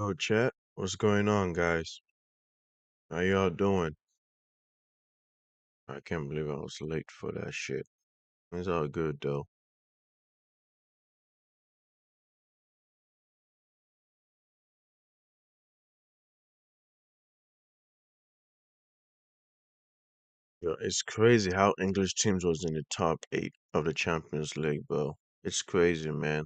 Oh, chat, what's going on, guys? How y'all doing? I can't believe I was late for that shit. It's all good though. Yo, it's crazy how English teams was in the top eight of the Champions League, bro. It's crazy, man.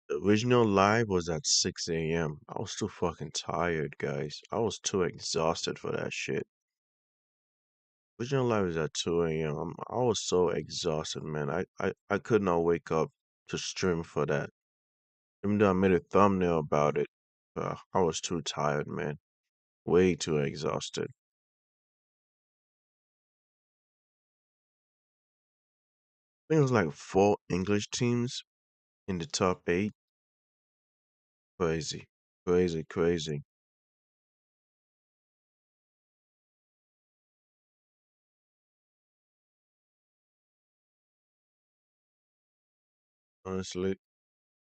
The original live was at 6 a.m. I was too fucking tired, guys. I was too exhausted for that shit. Original live was at 2 a.m. I was so exhausted, man. I could not wake up to stream for that. Even though I made a thumbnail about it, I was too tired, man. Way too exhausted. I think it was like four English teams in the top eight. Crazy, crazy, crazy. Honestly,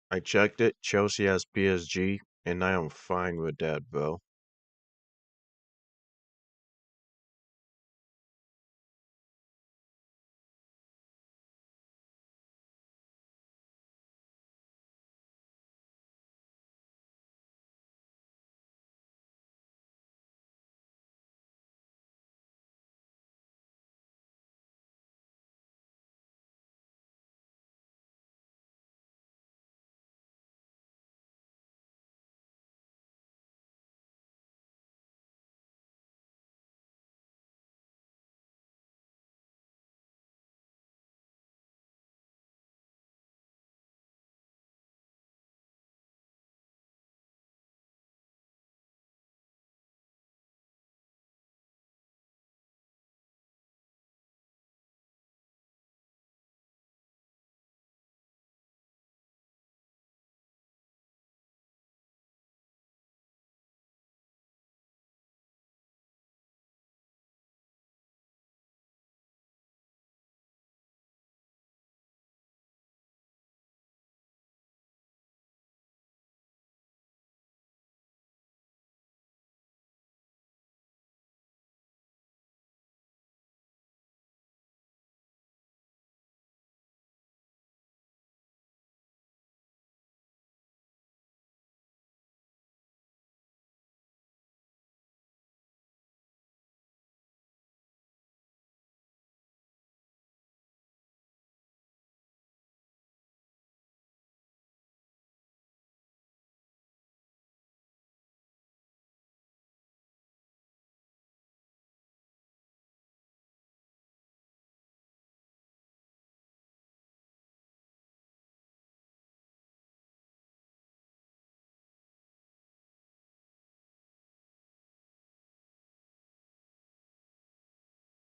I checked it. Chelsea has PSG, and I am fine with that, bro.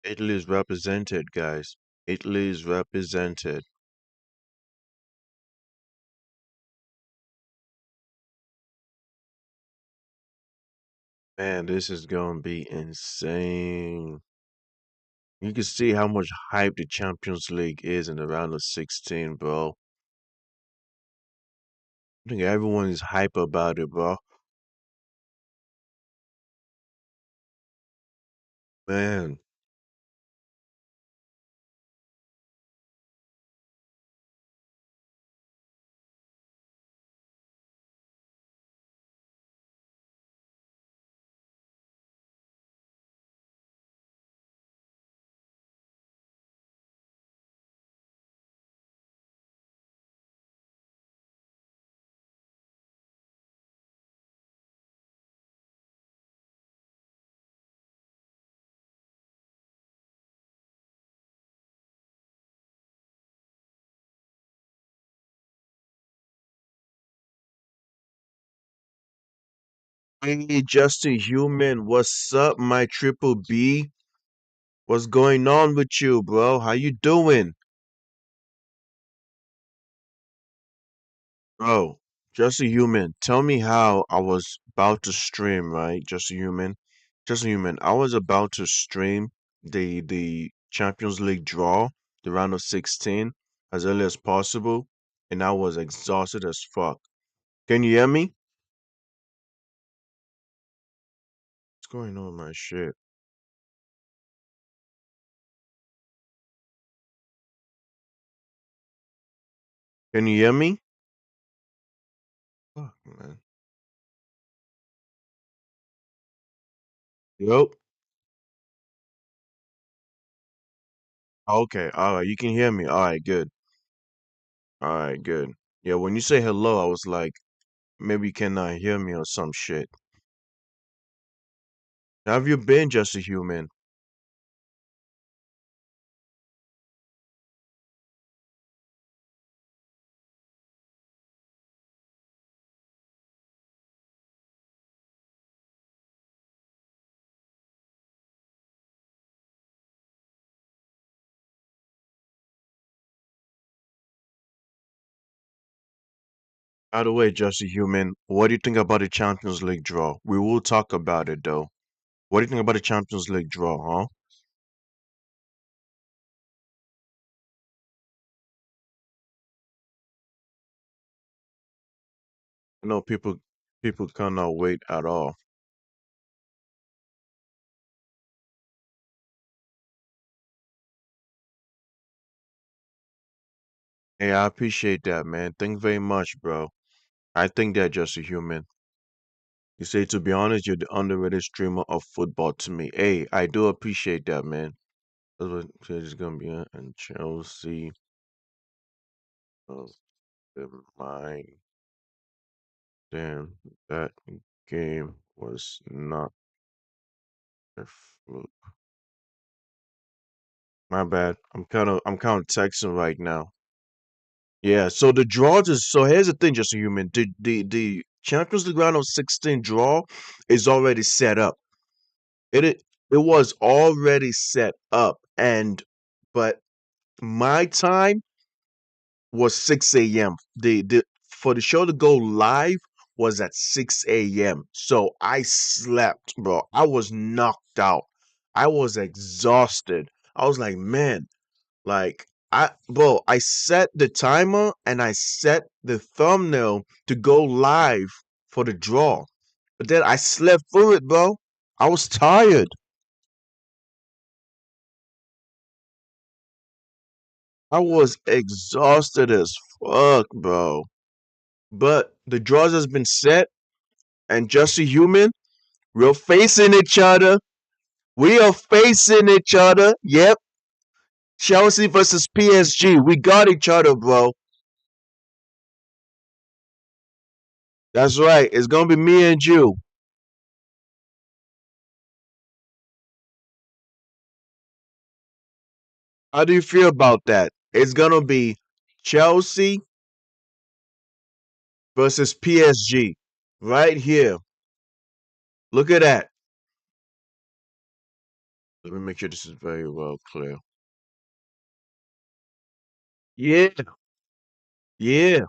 Italy is represented, guys. Italy is represented. Man, this is gonna be insane. You can see how much hype the Champions League is in the round of 16, bro. I think everyone is hype about it, bro. Man, hey, just a human. What's up, my triple B? What's going on with you, bro? How you doing? Bro, just a human. Tell me how I was about to stream, right? Just a human. Just a human. I was about to stream the Champions League draw, the round of 16, as early as possible, and I was exhausted as fuck. Can you hear me? What's going on with my shit? Can you hear me? Fuck, man. Yo. Okay, alright, you can hear me. Alright, good. Alright, good. Yeah, when you say hello, I was like, maybe you cannot hear me or some shit. How have you been, just a human? By the way, just a human, what do you think about the Champions League draw? We will talk about it though. What do you think about the Champions League draw, huh? I know people cannot wait at all. Hey, I appreciate that, man. Thank you very much, bro. I think they're just a human. You say, to be honest, you're the underrated streamer of football to me. Hey, I do appreciate that, man. That's what it's gonna be. And Chelsea of the mind. Damn, that game was not a fluke. My bad. I'm kind of texting right now. Yeah. So the draws is so here's the thing, just a human. The Champions League round of 16 draw is already set up. It was already set up, and but my time was 6 a.m. The for the show to go live was at 6 a.m. So I slept, bro. I was knocked out. I was exhausted. I was like, man, like I set the timer and I set the thumbnail to go live for the draw. But then I slept through it, bro. I was tired. I was exhausted as fuck, bro. But the draws has been set, and just a human, we're facing each other. We are facing each other. Yep. Chelsea versus PSG. We got each other, bro. That's right. It's gonna be me and you. How do you feel about that? It's gonna be Chelsea versus PSG. Right here. Look at that. Let me make sure this is very well clear. Yeah. Yeah.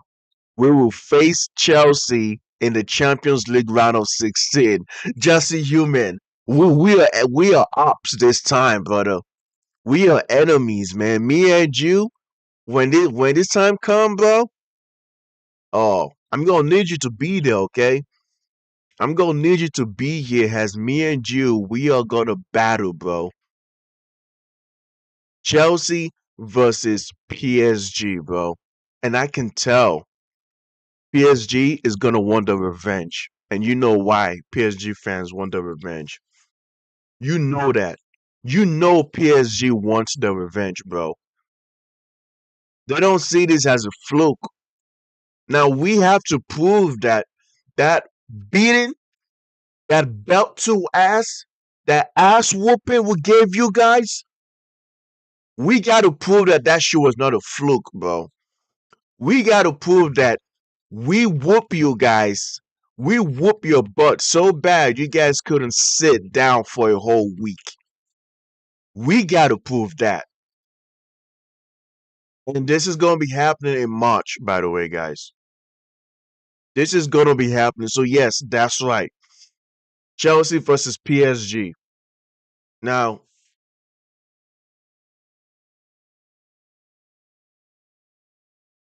We will face Chelsea in the Champions League round of 16. Just a human. We are ops this time, brother. We are enemies, man. Me and you. When this time come, bro. Oh, I'm gonna need you to be there, okay? I'm gonna need you to be here. As me and you, we are gonna battle, bro. Chelsea versus PSG, bro. And I can tell PSG is gonna want the revenge. And you know why PSG fans want the revenge. You know that. You know PSG wants the revenge, bro. They don't see this as a fluke. Now we have to prove that beating, that belt to ass, that ass whooping we gave you guys, we got to prove that that shit was not a fluke, bro. We got to prove that we whoop you guys. We whoop your butt so bad you guys couldn't sit down for a whole week. We got to prove that. And this is going to be happening in March, by the way, guys. This is going to be happening. So, yes, that's right. Chelsea versus PSG. Now,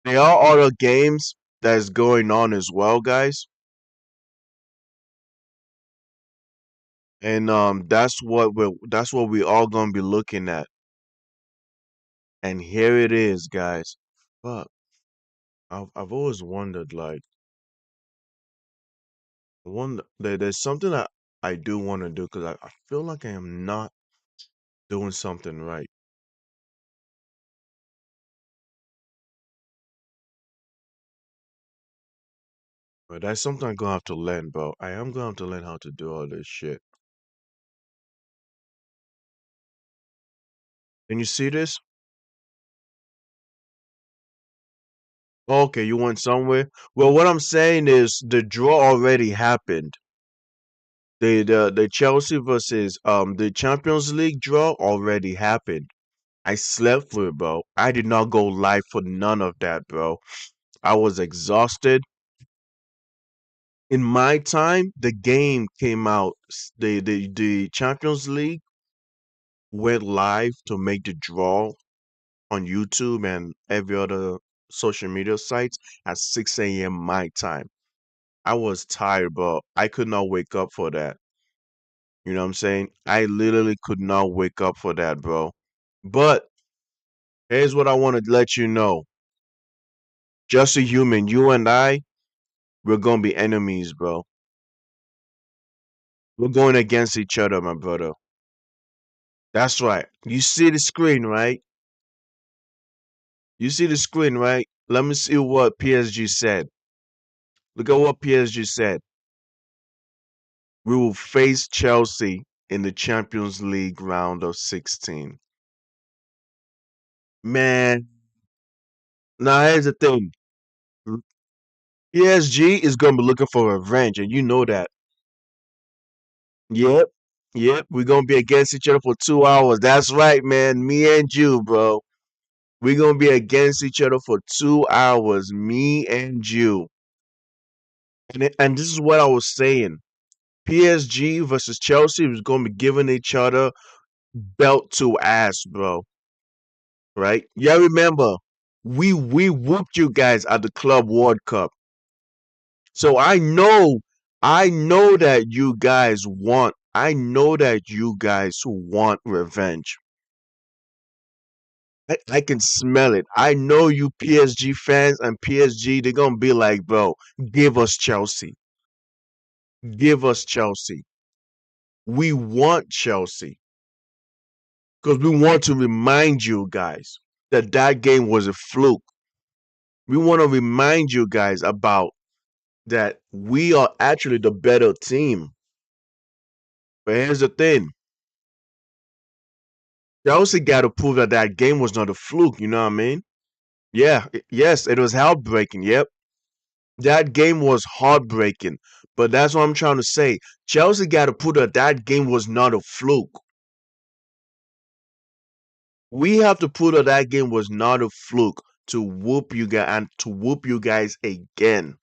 There are other games that's going on as well, guys, and that's what we all gonna be looking at. And here it is, guys. But I've always wondered, like, there's something that I do want to do because I feel like I am not doing something right. But that's something I'm gonna have to learn, bro. I am gonna have to learn how to do all this shit. Can you see this? Okay, you went somewhere. Well, what I'm saying is the draw already happened. The Chelsea versus the Champions League draw already happened. I slept for it, bro. I did not go live for none of that, bro. I was exhausted. In my time, the game came out. The Champions League went live to make the draw on YouTube and every other social media sites at 6 a.m. my time. I was tired, bro. I could not wake up for that. You know what I'm saying? I literally could not wake up for that, bro. But here's what I want to let you know. Just a human, you and I, we're gonna be enemies, bro. We're going against each other, my brother. That's right. You see the screen, right? You see the screen, right? Let me see what PSG said. Look at what PSG said. We will face Chelsea in the Champions League round of 16. Man, now here's the thing. PSG is gonna be looking for revenge, and you know that. Yep, yep. We're gonna be against each other for 2 hours. That's right, man. Me and you, bro. We're gonna be against each other for 2 hours. Me and you. And this is what I was saying. PSG versus Chelsea was gonna be giving each other belt to ass, bro. Right? Yeah, remember, we whooped you guys at the Club World Cup. So I know that you guys want I know that you guys want revenge. I can smell it. I know you PSG fans and PSG, they're gonna be like, bro, give us Chelsea. Give us Chelsea. We want Chelsea. Because we want to remind you guys that that game was a fluke. We want to remind you guys about that we are actually the better team. But here's the thing. Chelsea got to prove that that game was not a fluke. You know what I mean? Yeah. Yes, it was heartbreaking. Yep. That game was heartbreaking. But that's what I'm trying to say. Chelsea got to prove that that game was not a fluke. We have to prove that that game was not a fluke to whoop you guys and to whoop you guys again.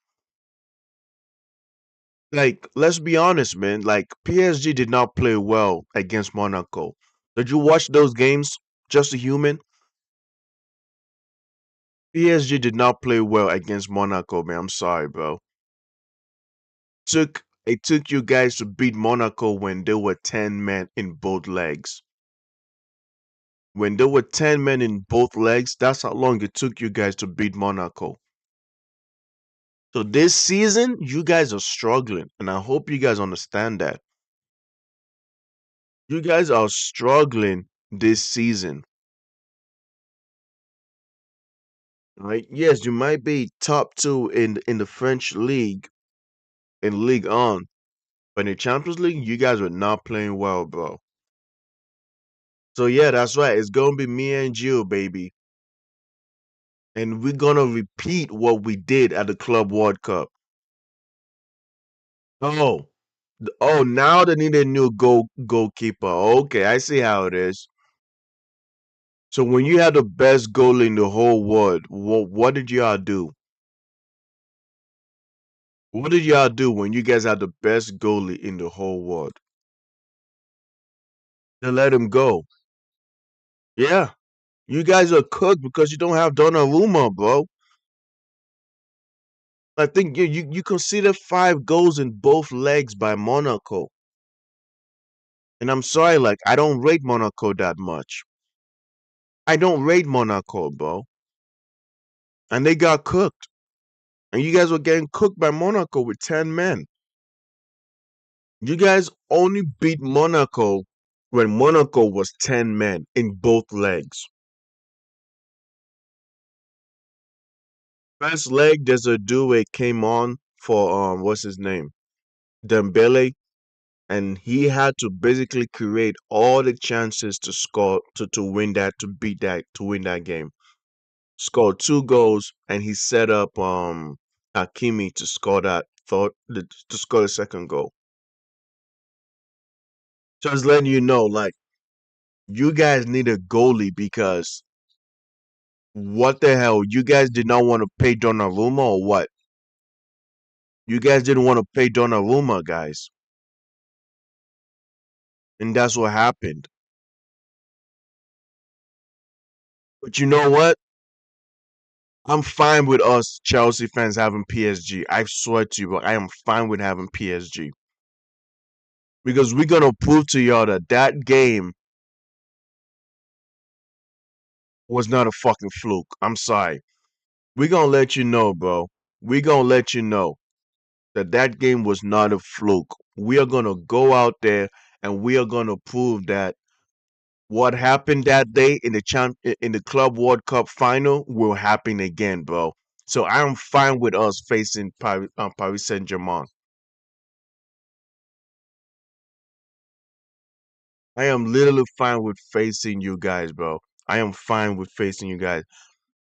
Like, let's be honest, man. Like, PSG did not play well against Monaco. Did you watch those games? Just a human? PSG did not play well against Monaco, man. I'm sorry, bro. It took you guys to beat Monaco when there were 10 men in both legs. When there were 10 men in both legs, that's how long it took you guys to beat Monaco. So this season, you guys are struggling, and I hope you guys understand that. You guys are struggling this season, right? Yes, you might be top two in the French league, in League On, but in the Champions League, you guys are not playing well, bro. So yeah, that's right. It's gonna be me and you, baby, and we're gonna repeat what we did at the Club World Cup. Oh, oh, now they need a new goalkeeper. Okay, I see how it is. So when you had the best goal in the whole world, what did y'all do? What did y'all do when you guys had the best goalie in the whole world? They let him go. Yeah, you guys are cooked because you don't have Donnarumma, bro. I think you consider 5 goals in both legs by Monaco. And I'm sorry, like I don't rate Monaco that much. I don't rate Monaco, bro. And they got cooked. And you guys were getting cooked by Monaco with 10 men. You guys only beat Monaco when Monaco was 10 men in both legs. First leg, there's a duet came on for what's his name? Dembele, and he had to basically create all the chances to score to win that to beat that to win that game. Scored 2 goals and he set up Hakimi to score that thought to score the second goal. Just letting you know, like you guys need a goalie because what the hell? You guys did not want to pay Donnarumma or what? You guys didn't want to pay Donnarumma, guys. And that's what happened. But you know what? I'm fine with us Chelsea fans having PSG. I swear to you, but I am fine with having PSG. Because we're gonna prove to y'all that that game was not a fucking fluke. I'm sorry. We're gonna let you know, bro. We're gonna let you know that that game was not a fluke. We are gonna go out there and we are gonna prove that what happened that day in the in the Club World Cup final will happen again, bro. So I am fine with us facing Paris Saint Germain. I am literally fine with facing you guys, bro. I am fine with facing you guys.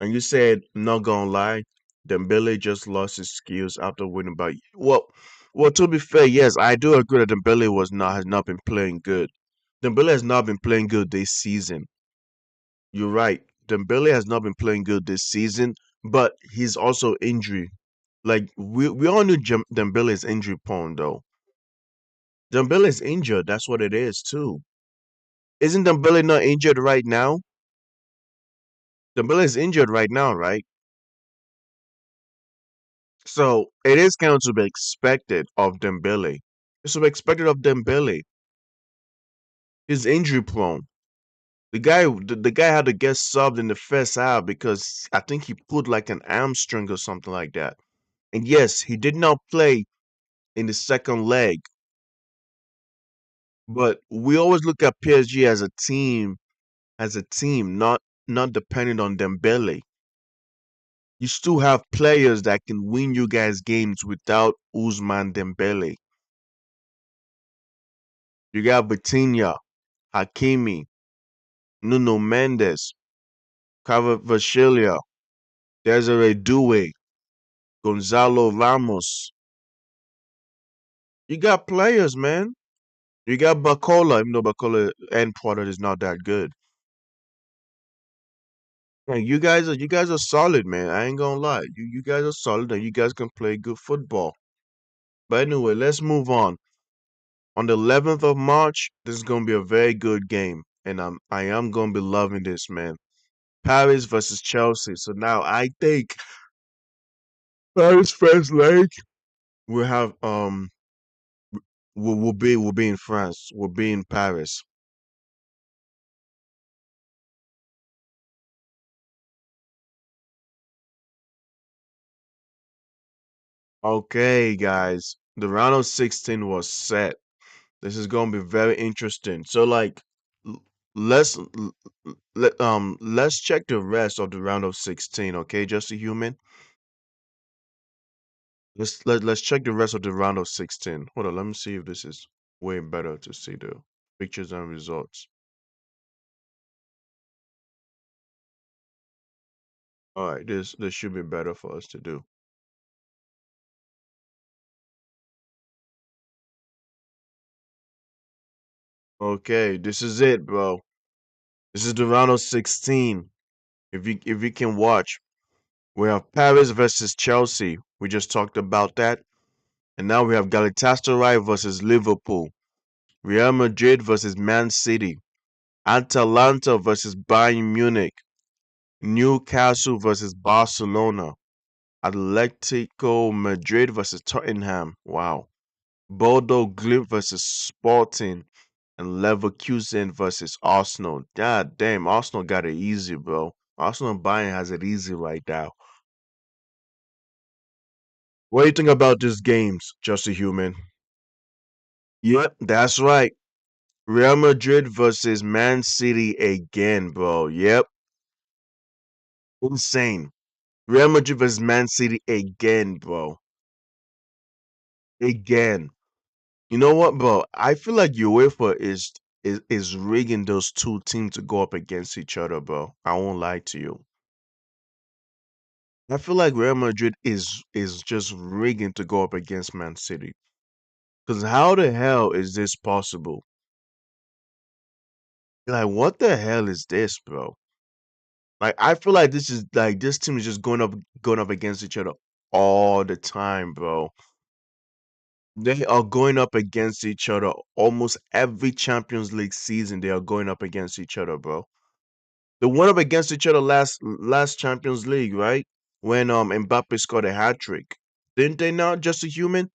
And you said, not gonna lie, Dembele just lost his skills after winning by well, to be fair, yes, I do agree that Dembele has not been playing good. Dembele has not been playing good this season. You're right. Dembele has not been playing good this season, but he's also injury. Like we all knew Dembele is injury prone though. Dembele is injured. That's what it is too. Isn't Dembele not injured right now? Dembele is injured right now, right? So it is kind of to be expected of Dembele. It's to be expected of Dembele. He's injury prone. The guy had to get subbed in the first half because I think he put like an hamstring or something like that. And yes, he did not play in the second leg. But we always look at PSG as a team, not dependent on Dembele. You still have players that can win you guys games without Usman Dembele. You got Vitinha, Hakimi, Nuno Mendes, Kvaratskhelia, Desiree Doué, Gonzalo Ramos. You got players, man. You got Bacola, even though Bacola end product is not that good. Man, you guys are solid, man. I ain't gonna lie. You guys are solid and you guys can play good football. But anyway, let's move on. On the 11th of March, this is gonna be a very good game, and I am gonna be loving this, man. Paris versus Chelsea. So now I think Paris first leg we'll have we'll be in France. We'll be in Paris. Okay, guys. The round of 16 was set. This is gonna be very interesting. So like l- let's let's check the rest of the round of 16, okay, just a human. Let's check the rest of the round of 16. Hold on, let me see if this is way better to see the pictures and results. All right, this should be better for us to do. Okay, this is it, bro. This is the round of 16. If you can watch, we have Paris versus Chelsea. We just talked about that. And now we have Galatasaray versus Liverpool. Real Madrid versus Man City. Atalanta versus Bayern Munich. Newcastle versus Barcelona. Atletico Madrid versus Tottenham. Wow. Bodo Glimt versus Sporting. And Leverkusen versus Arsenal. God damn, Arsenal got it easy, bro. Arsenal and Bayern has it easy right now. What do you think about these games, Just a Human? Yep, that's right. Real Madrid versus Man City again, bro. Yep, insane. Real Madrid versus Man City again, bro. Again. You know what, bro? I feel like UEFA is rigging those two teams to go up against each other, bro. I won't lie to you. I feel like Real Madrid is just rigging to go up against Man City. Cause how the hell is this possible? Like, what the hell is this, bro? Like, I feel like this is like this team is just going up against each other all the time, bro. They are going up against each other almost every Champions League season. They are going up against each other, bro. They went up against each other last Champions League, right? When Mbappe scored a hat trick. Didn't they not? Just a human.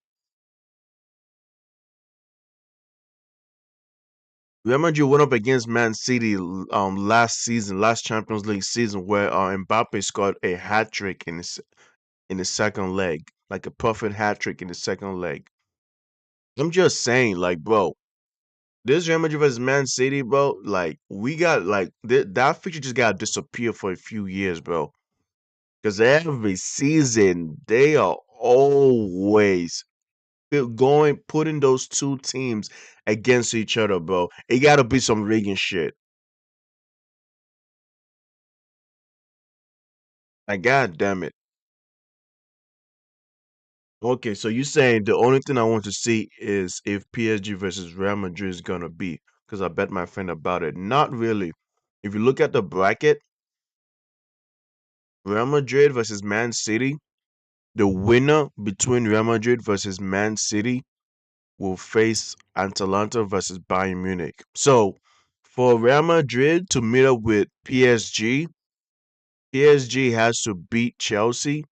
Real Madrid went up against Man City last season, last Champions League season, where Mbappe scored a hat trick in the second leg, like a perfect hat trick in the second leg. I'm just saying, like, bro, this Real Madrid versus Man City, bro, like we got like that fixture just got to disappear for a few years, bro. Because every season they are always going putting those two teams against each other, bro. It got to be some rigging shit. Like, god damn it. Okay, so you're saying the only thing I want to see is if PSG versus Real Madrid is gonna be, because I bet my friend about it. Not really. If you look at the bracket, Real Madrid versus Man City, the winner between Real Madrid versus Man City will face Atalanta versus Bayern Munich. So for Real Madrid to meet up with PSG, PSG has to beat Chelsea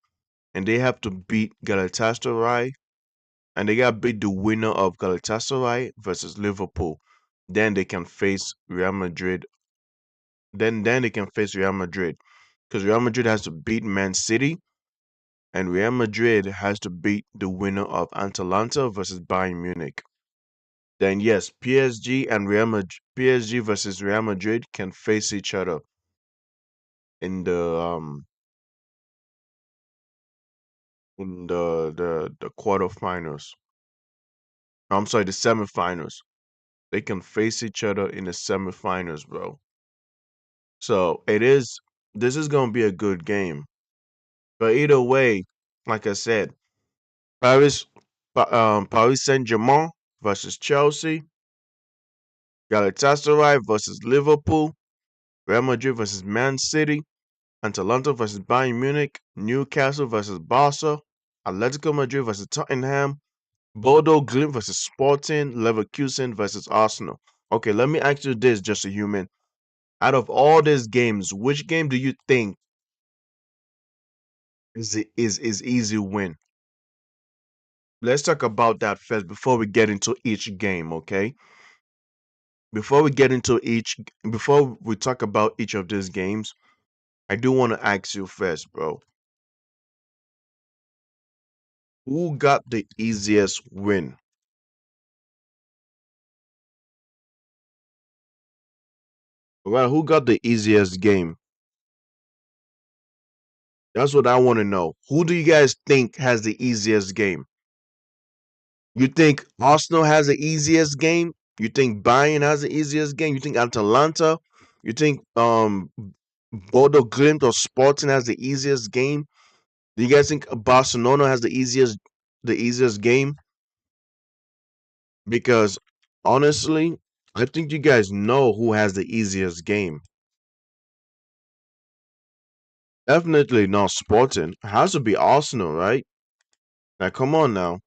and they have to beat Galatasaray and they got to beat the winner of Galatasaray versus Liverpool. Then they can face Real Madrid. Then they can face Real Madrid because Real Madrid has to beat Man City and Real Madrid has to beat the winner of Atalanta versus Bayern Munich. Then yes, PSG and Real Madrid, PSG versus Real Madrid can face each other in the quarterfinals. I'm sorry, the semifinals. They can face each other in the semifinals, bro. So this is gonna be a good game. But either way, like I said, Paris Paris Saint-Germain versus Chelsea, Galatasaray versus Liverpool, Real Madrid versus Man City, Atalanta versus Bayern Munich, Newcastle versus Barca, Atletico Madrid versus Tottenham, Bodo Glimt versus Sporting, Leverkusen versus Arsenal. Okay, let me ask you this, just a human. Out of all these games, which game do you think is easy win? Let's talk about that first before we get into each game, okay? Before we get into before we talk about each of these games, I do want to ask you first, bro. Who got the easiest win? Well, who got the easiest game? That's what I want to know. Who do you guys think has the easiest game? You think Arsenal has the easiest game? You think Bayern has the easiest game? You think Atalanta? You think Bodo Glimt or Sporting has the easiest game? Do you guys think Barcelona has the easiest game? Because honestly, I think you guys know who has the easiest game. Definitely not Sporting. It has to be Arsenal, right? Now come on now.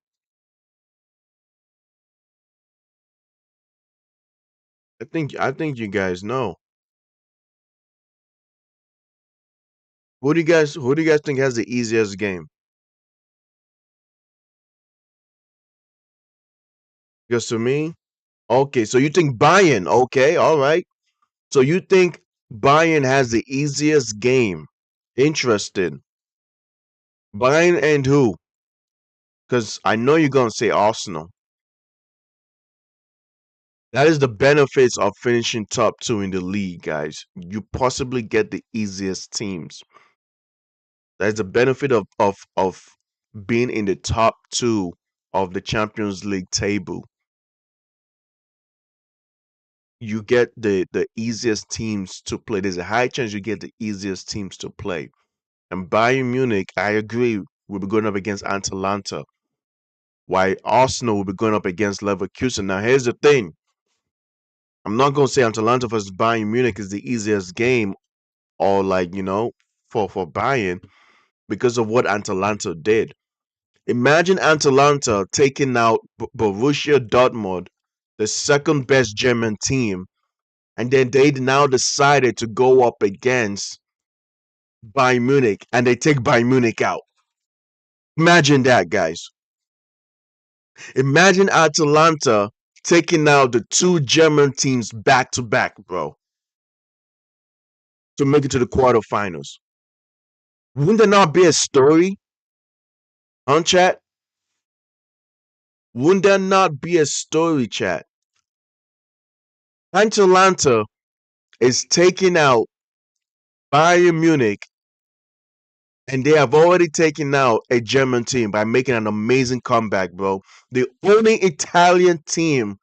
I think you guys know. Who do you guys think has the easiest game? Because to me, okay, so you think Bayern, okay, all right. So you think Bayern has the easiest game. Interesting. Bayern and who? Because I know you're gonna say Arsenal. That is the benefits of finishing top two in the league, guys. You possibly get the easiest teams. That's the benefit of being in the top two of the Champions League table. You get the easiest teams to play. There's a high chance you get the easiest teams to play. And Bayern Munich, I agree, will be going up against Atalanta, while Arsenal will be going up against Leverkusen. Now, here's the thing. I'm not going to say Atalanta versus Bayern Munich is the easiest game or like, for Bayern because of what Atalanta did. Imagine Atalanta taking out Borussia Dortmund, the second best German team, and then they now decided to go up against Bayern Munich and they take Bayern Munich out. Imagine that, guys. Imagine Atalanta taking out the two German teams back to back, bro, to make it to the quarterfinals. Wouldn't there not be a story, chat? Wouldn't there not be a story, chat? Atalanta is taking out Bayern Munich, and they have already taken out a German team by making an amazing comeback, bro. The only Italian team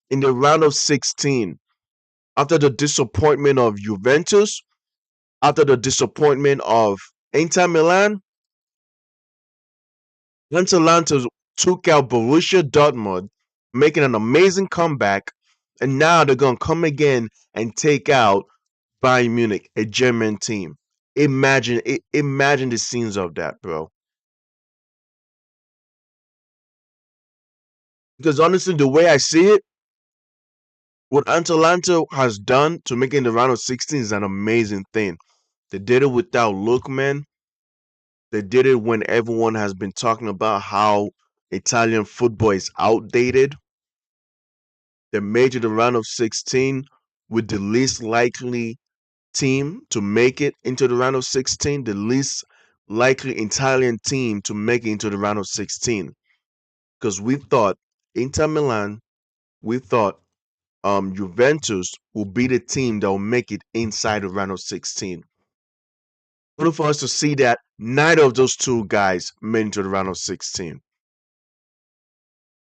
in the round of 16 after the disappointment of Juventus, after the disappointment of Inter Milan, Atalanta took out Borussia Dortmund, making an amazing comeback, and now they're gonna come again and take out Bayern Munich, a German team. Imagine the scenes of that, bro. Because honestly, the way I see it, what Atalanta has done to make it in the round of 16 is an amazing thing. They did it without Lookman. They did it when everyone has been talking about how Italian football is outdated. They made it the round of 16 with the least likely team to make it into the round of 16, the least likely Italian team to make it into the round of 16. Because we thought Inter Milan, we thought Juventus will be the team that will make it inside the round of 16. Only for us to see that neither of those two guys made it into the round of 16.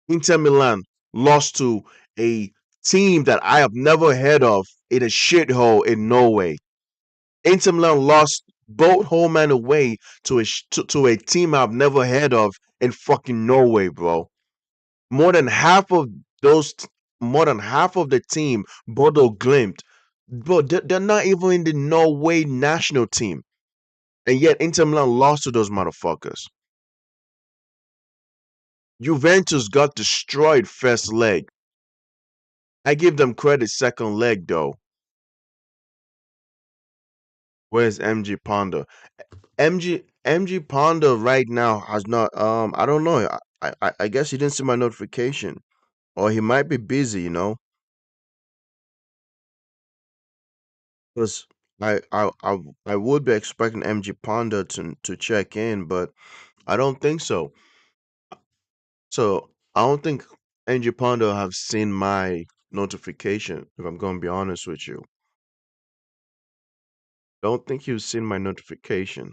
Inter Milan lost to a team that I have never heard of in a shithole in Norway. Inter Milan lost both home and away to a team I've never heard of in fucking Norway, bro. More than half of those, more than half of the team, Bodo Glimt, bro, they're not even in the Norway national team, and yet Inter Milan lost to those motherfuckers. Juventus got destroyed first leg. I give them credit second leg though. Where's MG Ponder? MG Ponder right now has not I don't know. I guess he didn't see my notification. Or he might be busy, because I would be expecting MG Ponder to check in, but I don't think so. So I don't think MG Ponder have seen my notification, if I'm gonna be honest with you. Don't think you've seen my notification.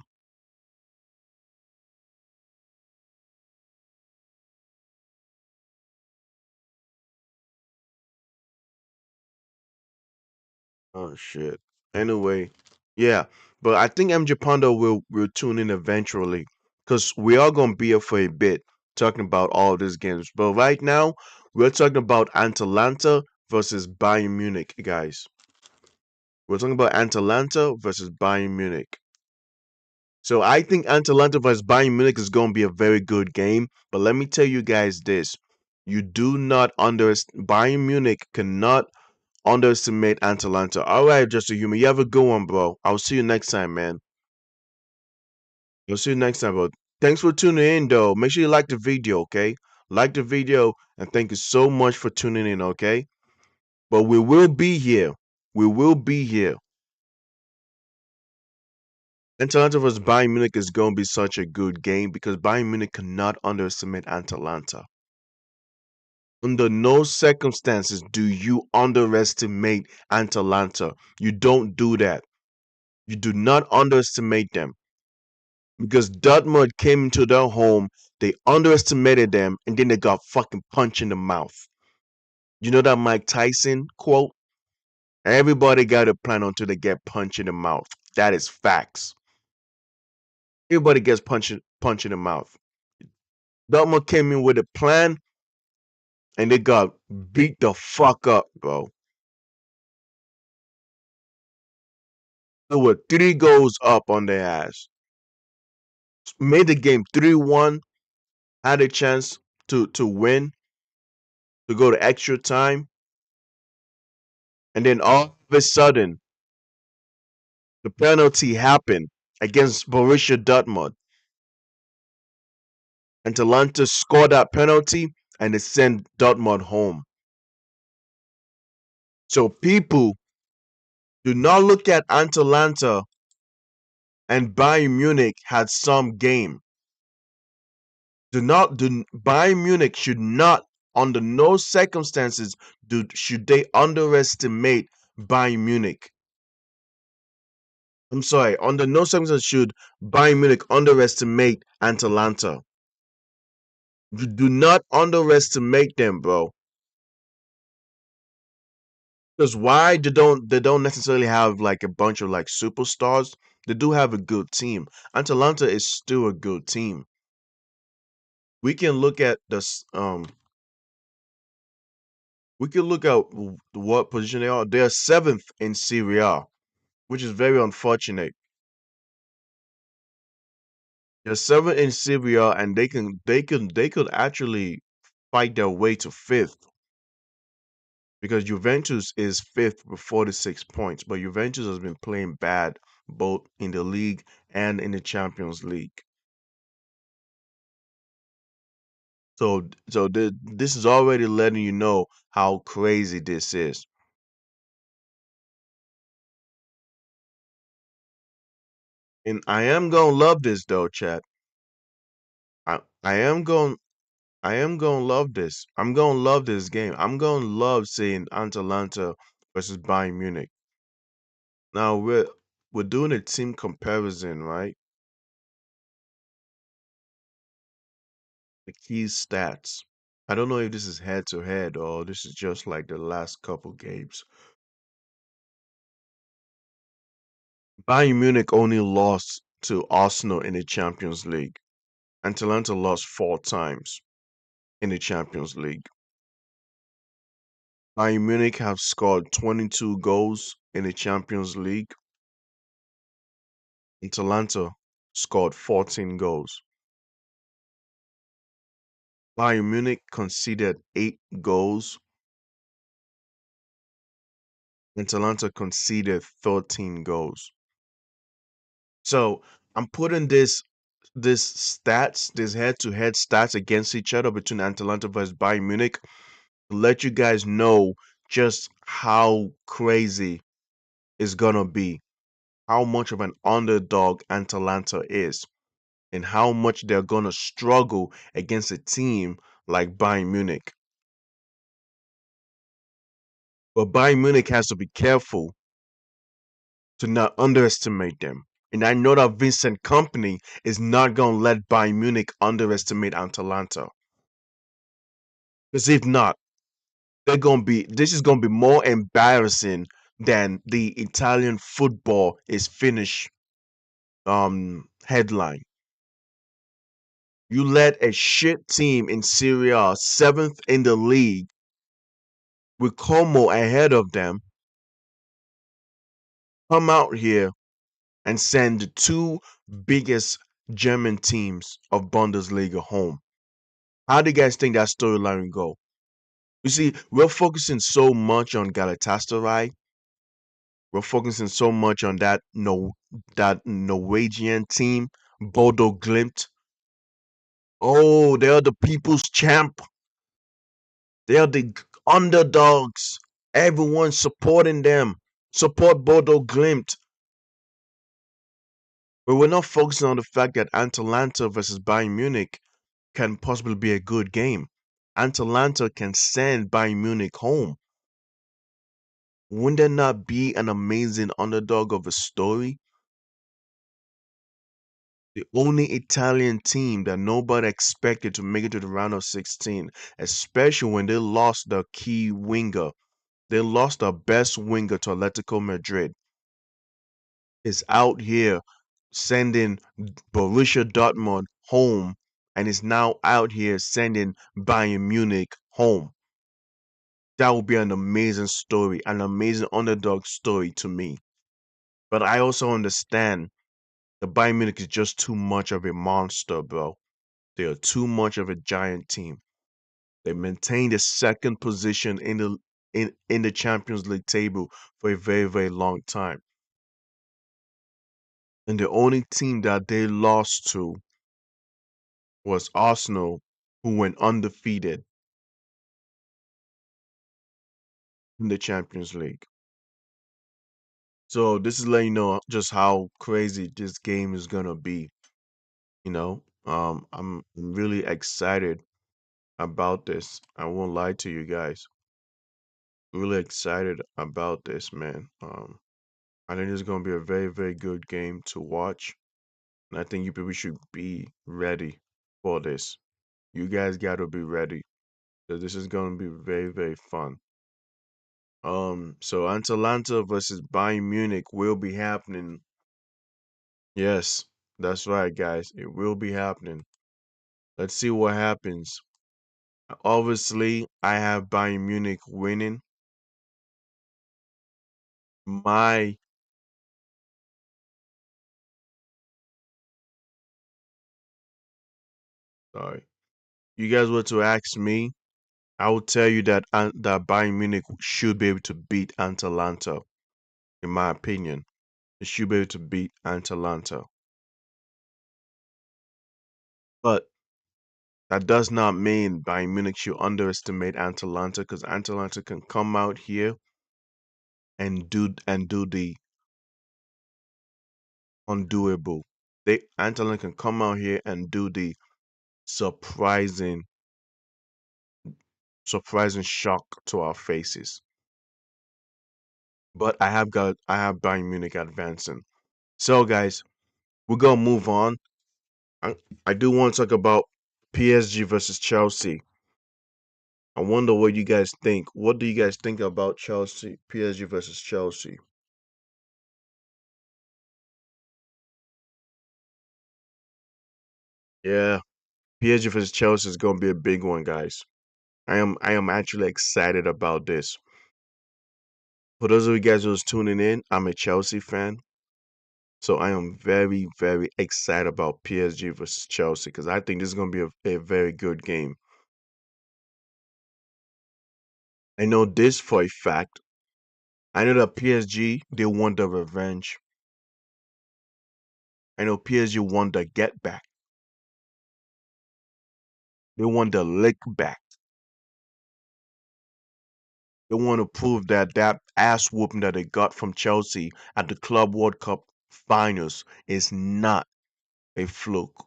Oh shit. Anyway, yeah, but I think MJ Panda will tune in eventually because we are gonna be here for a bit talking about all these games. But right now, we're talking about Atalanta versus Bayern Munich, guys. We're talking about Atalanta versus Bayern Munich. So I think Atalanta versus Bayern Munich is gonna be a very good game. But let me tell you guys this: you do not underestimate Bayern Munich cannot underestimate Atalanta. All right, Just a Human. You have a good one, bro. I'll see you next time, man. I'll see you next time, bro. Thanks for tuning in, though. Make sure you like the video, okay? like the video, and thank you so much for tuning in, okay? But we will be here. We will be here. Atalanta vs Bayern Munich is going to be such a good game because Bayern Munich cannot underestimate Atalanta. Under no circumstances do you underestimate Atalanta. You don't do that. You do not underestimate them because Dortmund came into their home, they underestimated them, and then they got fucking punched in the mouth. You know that Mike Tyson quote? Everybody got a plan until they get punched in the mouth. That is facts. Everybody gets punched in the mouth. Dortmund came in with a plan, and they got beat the fuck up, bro. There were 3 goals up on their ass. Made the game 3-1, had a chance to win, to go to extra time, and then all of a sudden, the penalty happened against Borussia Dortmund. And Atalanta scored that penalty and they sent Dortmund home. So people do not look at Atalanta and Bayern Munich had some game. Bayern Munich should not, under no circumstances, should they underestimate Bayern Munich. I'm sorry, under no circumstances should Bayern Munich underestimate Atalanta. You do not underestimate them, bro. Because why they don't necessarily have like a bunch of like superstars. They do have a good team. Atalanta is still a good team. We can look at this. We can look at what position they are. They are seventh in Serie A, which is very unfortunate. They're seventh in Serie A, and they could actually fight their way to fifth because Juventus is fifth with 46 points, but Juventus has been playing bad both in the league and in the Champions League. So this is already letting you know how crazy this is. And I am gonna love this though, chat. I am going I am gonna love this. I'm gonna love this game. I'm gonna love seeing Atalanta versus Bayern Munich. Now we're doing a team comparison, right? The key stats. I don't know if this is head to head or this is just like the last couple games. Bayern Munich only lost to Arsenal in the Champions League. Atalanta lost 4 times in the Champions League. Bayern Munich have scored 22 goals in the Champions League. Atalanta scored 14 goals. Bayern Munich conceded 8 goals. Atalanta conceded 13 goals. So I'm putting this head-to-head stats against each other between Atalanta versus Bayern Munich to let you guys know just how crazy it's gonna be, how much of an underdog Atalanta is, and how much they're gonna struggle against a team like Bayern Munich. But Bayern Munich has to be careful to not underestimate them. And I know that Vincent Company is not gonna let Bayern Munich underestimate Atalanta. Because if not, this is gonna be more embarrassing than the Italian football is finished headline. You let a shit team in Serie A, seventh in the league, with Como ahead of them, come out here and send the two biggest German teams of Bundesliga home. How do you guys think that storyline will go? You see, we're focusing so much on Galatasaray. We're focusing so much on that Norwegian team, Bodo Glimt. Oh, they are the people's champ. They are the underdogs. Everyone supporting them. Support Bodo Glimt. But we're not focusing on the fact that Atalanta versus Bayern Munich can possibly be a good game. Atalanta can send Bayern Munich home. Wouldn't there not be an amazing underdog of a story? The only Italian team that nobody expected to make it to the round of 16, especially when they lost their key winger. They lost their best winger to Atletico Madrid. Is out here sending Borussia Dortmund home and is now out here sending Bayern Munich home. That would be an amazing story, an amazing underdog story to me. But I also understand the Bayern Munich is just too much of a monster, bro. They are too much of a giant team. They maintained the second position in the Champions League table for a very, very long time. And the only team that they lost to was Arsenal, who went undefeated in the Champions League. So this is letting you know just how crazy this game is gonna be. I'm really excited about this. I won't lie to you guys. Really excited about this, man. I think this is gonna be a very, very good game to watch, and I think you people should be ready for this. You guys gotta be ready because this is gonna be very, very fun. So Atalanta versus Bayern Munich will be happening. Yes, that's right, guys. It will be happening. Let's see what happens. Obviously, I have Bayern Munich winning. My, sorry. You guys were to ask me, I would tell you that that Bayern Munich should be able to beat Atalanta, in my opinion. They should be able to beat Atalanta. But that does not mean Bayern Munich should underestimate Atalanta because Atalanta can come out here and do the undoable. Atalanta can come out here and do the surprising surprising shock to our faces. But I have Bayern Munich advancing. So guys, we're gonna move on. I, I do want to talk about PSG versus Chelsea. I wonder what you guys think. What do you guys think about Chelsea, PSG versus Chelsea? Yeah, PSG versus Chelsea is gonna be a big one, guys. I am actually excited about this. For those of you guys who's tuning in, I'm a Chelsea fan. So I am very, very excited about PSG versus Chelsea because I think this is gonna be a very good game. I know this for a fact. I know that PSG they want the revenge. I know PSG want the get back. They want the lick back. They want to prove that that ass whooping that they got from Chelsea at the Club World Cup finals is not a fluke.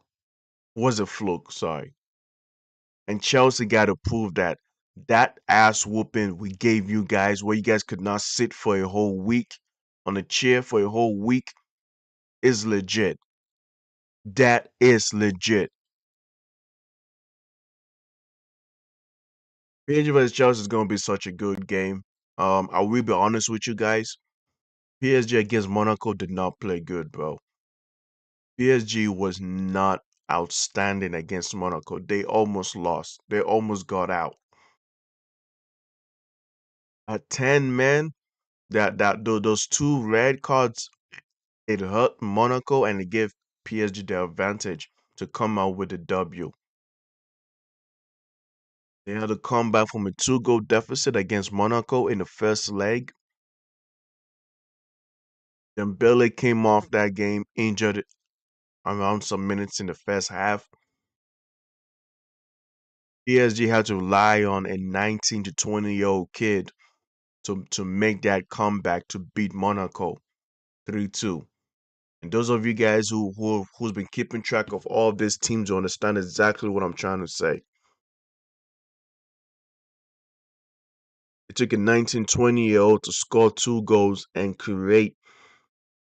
Was a fluke, sorry. And Chelsea got to prove that that ass whooping we gave you guys, where you guys could not sit for a whole week on a chair for a whole week, is legit. That is legit. PSG vs Chelsea is gonna be such a good game. I will be honest with you guys. PSG against Monaco did not play good, bro. PSG was not outstanding against Monaco. They almost lost. They almost got out. At 10 men, those two red cards, it hurt Monaco and it gave PSG the advantage to come out with a W. They had to come back from a two-goal deficit against Monaco in the first leg. Dembele came off that game injured around some minutes in the first half. PSG had to rely on a 19 to 20-year-old kid to make that comeback to beat Monaco 3-2. And those of you guys who's been keeping track of all of these teams you understand exactly what I'm trying to say. It took a 19, 20-year-old to score two goals and create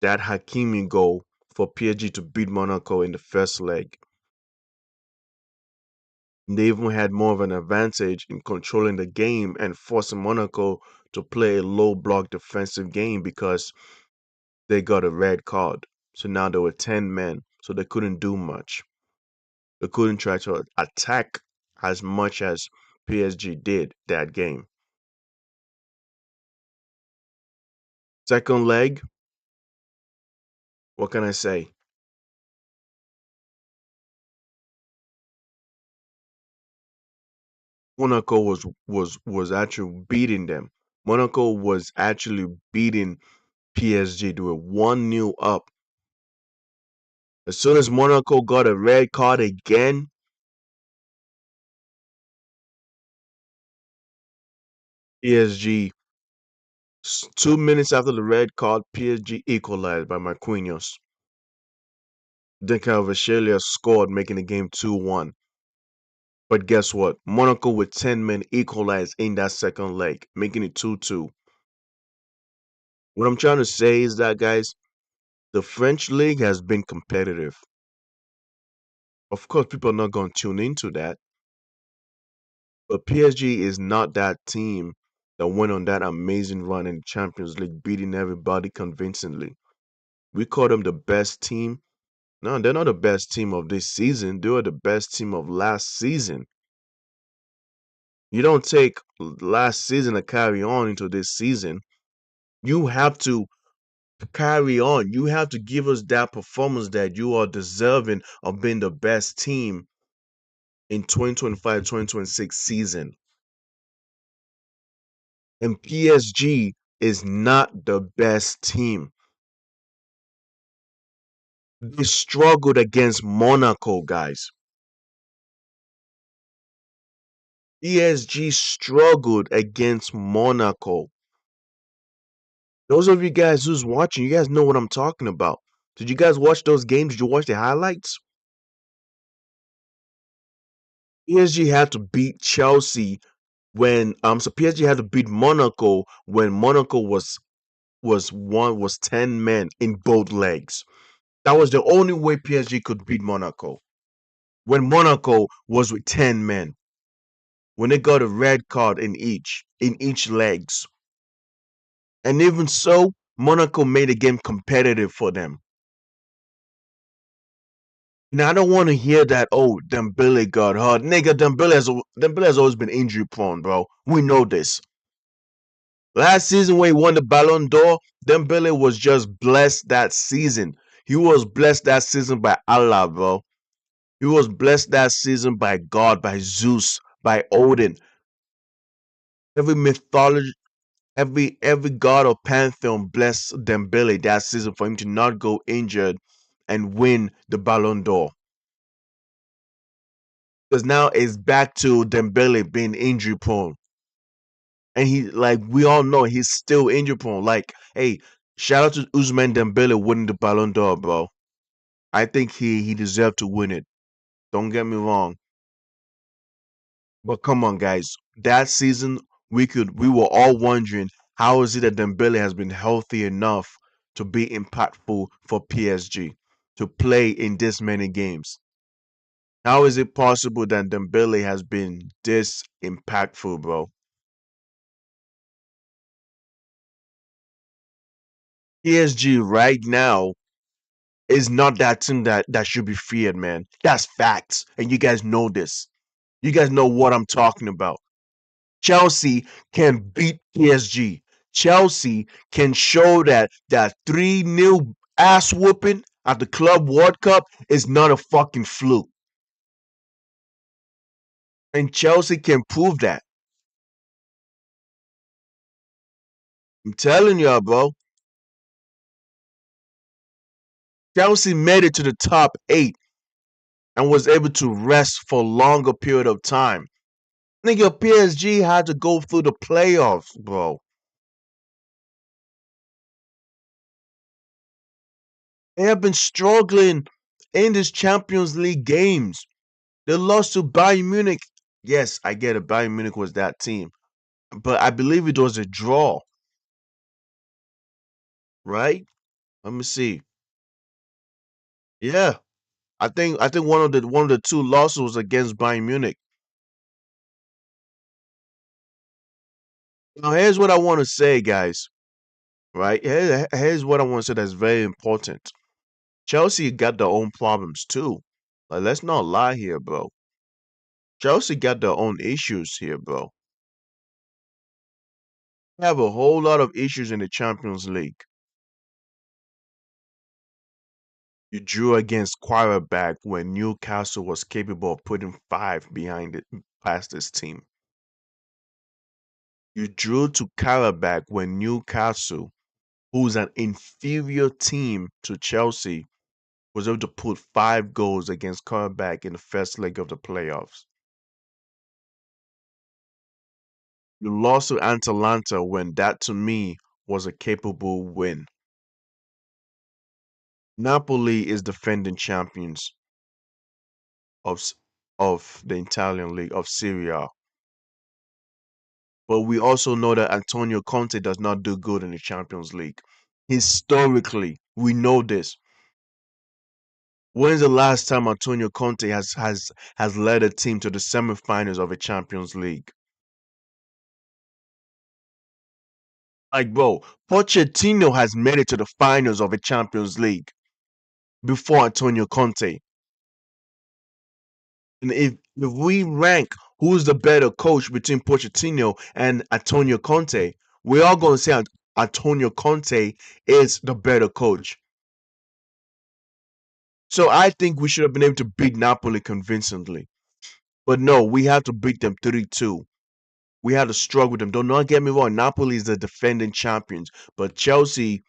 that Hakimi goal for PSG to beat Monaco in the first leg. They even had more of an advantage in controlling the game and forcing Monaco to play a low block defensive game because they got a red card. So now there were 10 men, so they couldn't do much. They couldn't try to attack as much as PSG did that game. Second leg, what can I say? Monaco was actually beating them. Monaco was actually beating PSG. They were 1-0 up. As soon as Monaco got a red card again, PSG, 2 minutes after the red card, PSG equalized by Marquinhos. Then Carvajal scored, making the game 2-1. But guess what? Monaco with 10 men equalized in that second leg, making it 2-2. What I'm trying to say is that, guys, the French league has been competitive. Of course, people are not going to tune into that. But PSG is not that team that went on that amazing run in the Champions League, beating everybody convincingly. We call them the best team. No, they're not the best team of this season. They were the best team of last season. You don't take last season and carry on into this season. You have to carry on. You have to give us that performance that you are deserving of being the best team in 2025-2026 season. And PSG is not the best team. They struggled against Monaco, guys. PSG struggled against Monaco. Those of you guys who's watching, you guys know what I'm talking about. Did you guys watch those games? Did you watch the highlights? PSG had to beat Chelsea when so PSG had to beat Monaco when Monaco was 10 men in both legs. That was the only way PSG could beat Monaco. When Monaco was with 10 men. When they got a red card in each legs. And even so, Monaco made the game competitive for them. Now I don't want to hear that. Oh, Dembele got hurt, nigga. Dembele has always been injury prone, bro. We know this. Last season when he won the Ballon d'Or, Dembele was just blessed that season. He was blessed that season by Allah, bro. He was blessed that season by God, by Zeus, by Odin. Every mythology, every god or pantheon blessed Dembele that season for him to not go injured and win the Ballon d'Or. Because now it's back to Dembele being injury prone. And he, like we all know, he's still injury prone. Like, hey, shout out to Usman Dembele winning the Ballon d'Or, bro. I think he deserved to win it. Don't get me wrong. But come on, guys. That season we were all wondering how is it that Dembele has been healthy enough to be impactful for PSG to play in this many games. How is it possible that Dembele has been this impactful, bro? PSG right now is not that team that should be feared, man. That's facts. And you guys know this. You guys know what I'm talking about. Chelsea can beat PSG. Chelsea can show that 3-0 ass whooping at the Club World Cup is not a fucking fluke. And Chelsea can prove that. I'm telling y'all, bro. Chelsea made it to the top 8 and was able to rest for a longer period of time. Nigga, PSG had to go through the playoffs, bro. They have been struggling in these Champions League games. They lost to Bayern Munich. Yes, I get it. Bayern Munich was that team, but I believe it was a draw, right? Let me see. Yeah, I think one of the two losses was against Bayern Munich. Now here's what I want to say, guys. Right? Here's what I want to say that's very important. Chelsea got their own problems too. Like, let's not lie here, bro. Chelsea got their own issues here, bro. They have a whole lot of issues in the Champions League. You drew against Quarterback when Newcastle was capable of putting five behind it past this team. You drew to Quarterback when Newcastle, who's an inferior team to Chelsea, was able to put 5 goals against Quarterback in the first leg of the playoffs. You lost to Atalanta when that to me was a capable win. Napoli is defending champions of of the Italian league of Serie A. But we also know that Antonio Conte does not do good in the Champions League. Historically, we know this. When's the last time Antonio Conte has led a team to the semifinals of a Champions League? Like, bro, Pochettino has made it to the finals of a Champions League before Antonio Conte. And if we rank who's the better coach between Pochettino and Antonio Conte, we are going to say Antonio Conte is the better coach. So I think we should have been able to beat Napoli convincingly. But no, we had to beat them 3-2. We had to struggle with them. Do not get me wrong, Napoli is the defending champions. But Chelsea,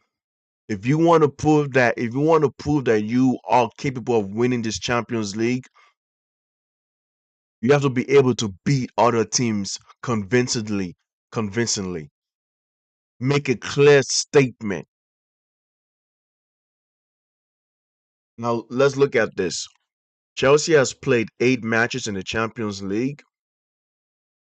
if you want to prove that you are capable of winning this Champions League, you have to be able to beat other teams convincingly. Make a clear statement. Now let's look at this. Chelsea has played 8 matches in the Champions League,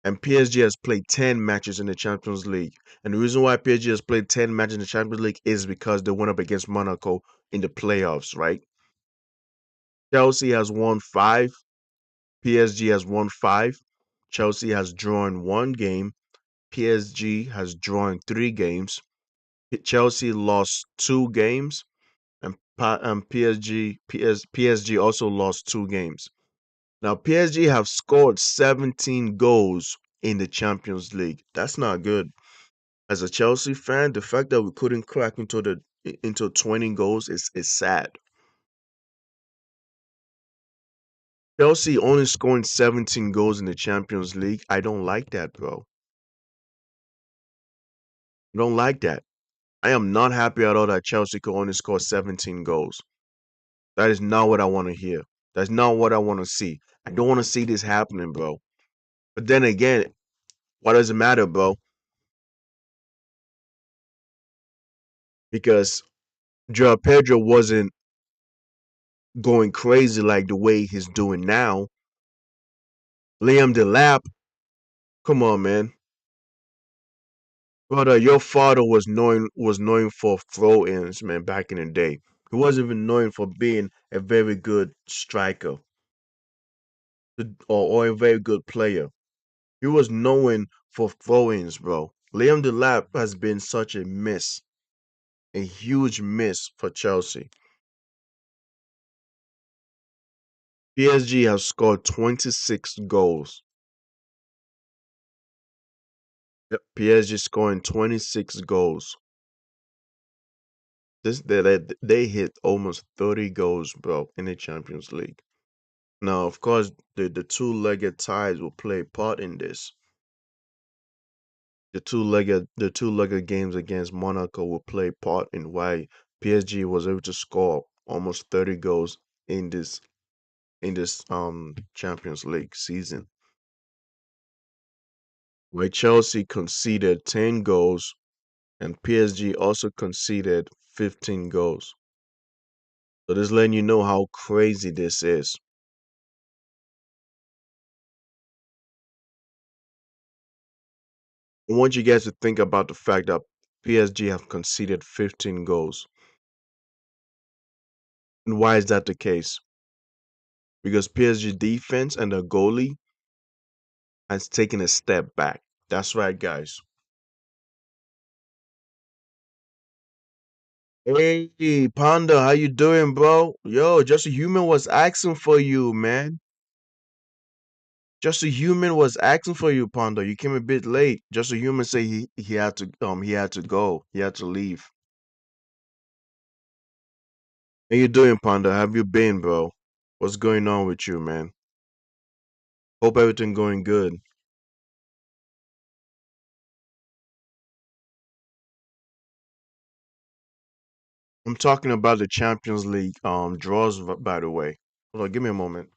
and PSG has played 10 matches in the Champions League. And the reason why PSG has played 10 matches in the Champions League is because they went up against Monaco in the playoffs, right? Chelsea has won 5, PSG has won 5, Chelsea has drawn 1 game, PSG has drawn 3 games, Chelsea lost 2 games, and PSG also lost 2 games. Now PSG have scored 17 goals in the Champions League. That's not good. As a Chelsea fan, the fact that we couldn't crack into 20 goals is sad. Chelsea only scoring 17 goals in the Champions League. I don't like that, bro. I don't like that. I am not happy at all that Chelsea could only score 17 goals. That is not what I want to hear. That's not what I want to see. I don't want to see this happening, bro. But then again, what does it matter, bro? Because Joao Pedro wasn't going crazy like the way he's doing now. Liam Delap, come on, man. Brother, your father was known for throw-ins, man, back in the day. He wasn't even known for being a very good striker or a very good player. He was known for throw-ins, bro. Liam Delap has been such a miss, a huge miss for Chelsea. PSG has scored 26 goals. Yep, PSG scoring 26 goals. They hit almost 30 goals, bro, in the Champions League. Now, of course, the two-legged ties will play a part in this. The two-legged games against Monaco will play a part in why PSG was able to score almost 30 goals in this Champions League season. where Chelsea conceded 10 goals and PSG also conceded 15 goals. So this letting you know how crazy this is. I want you guys to think about the fact that PSG have conceded 15 goals. And why is that the case? Because PSG defense and the goalie has taken a step back. That's right, guys. Hey, Panda, how you doing, bro? Yo, Just a Human was asking for you, man. Just a Human was asking for you, Panda. You came a bit late. Just a Human say he had to go. He had to leave. How you doing, Panda? How have you been, bro? What's going on with you, man? Hope everything going good. I'm talking about the Champions League draws, by the way. Hold on, give me a moment.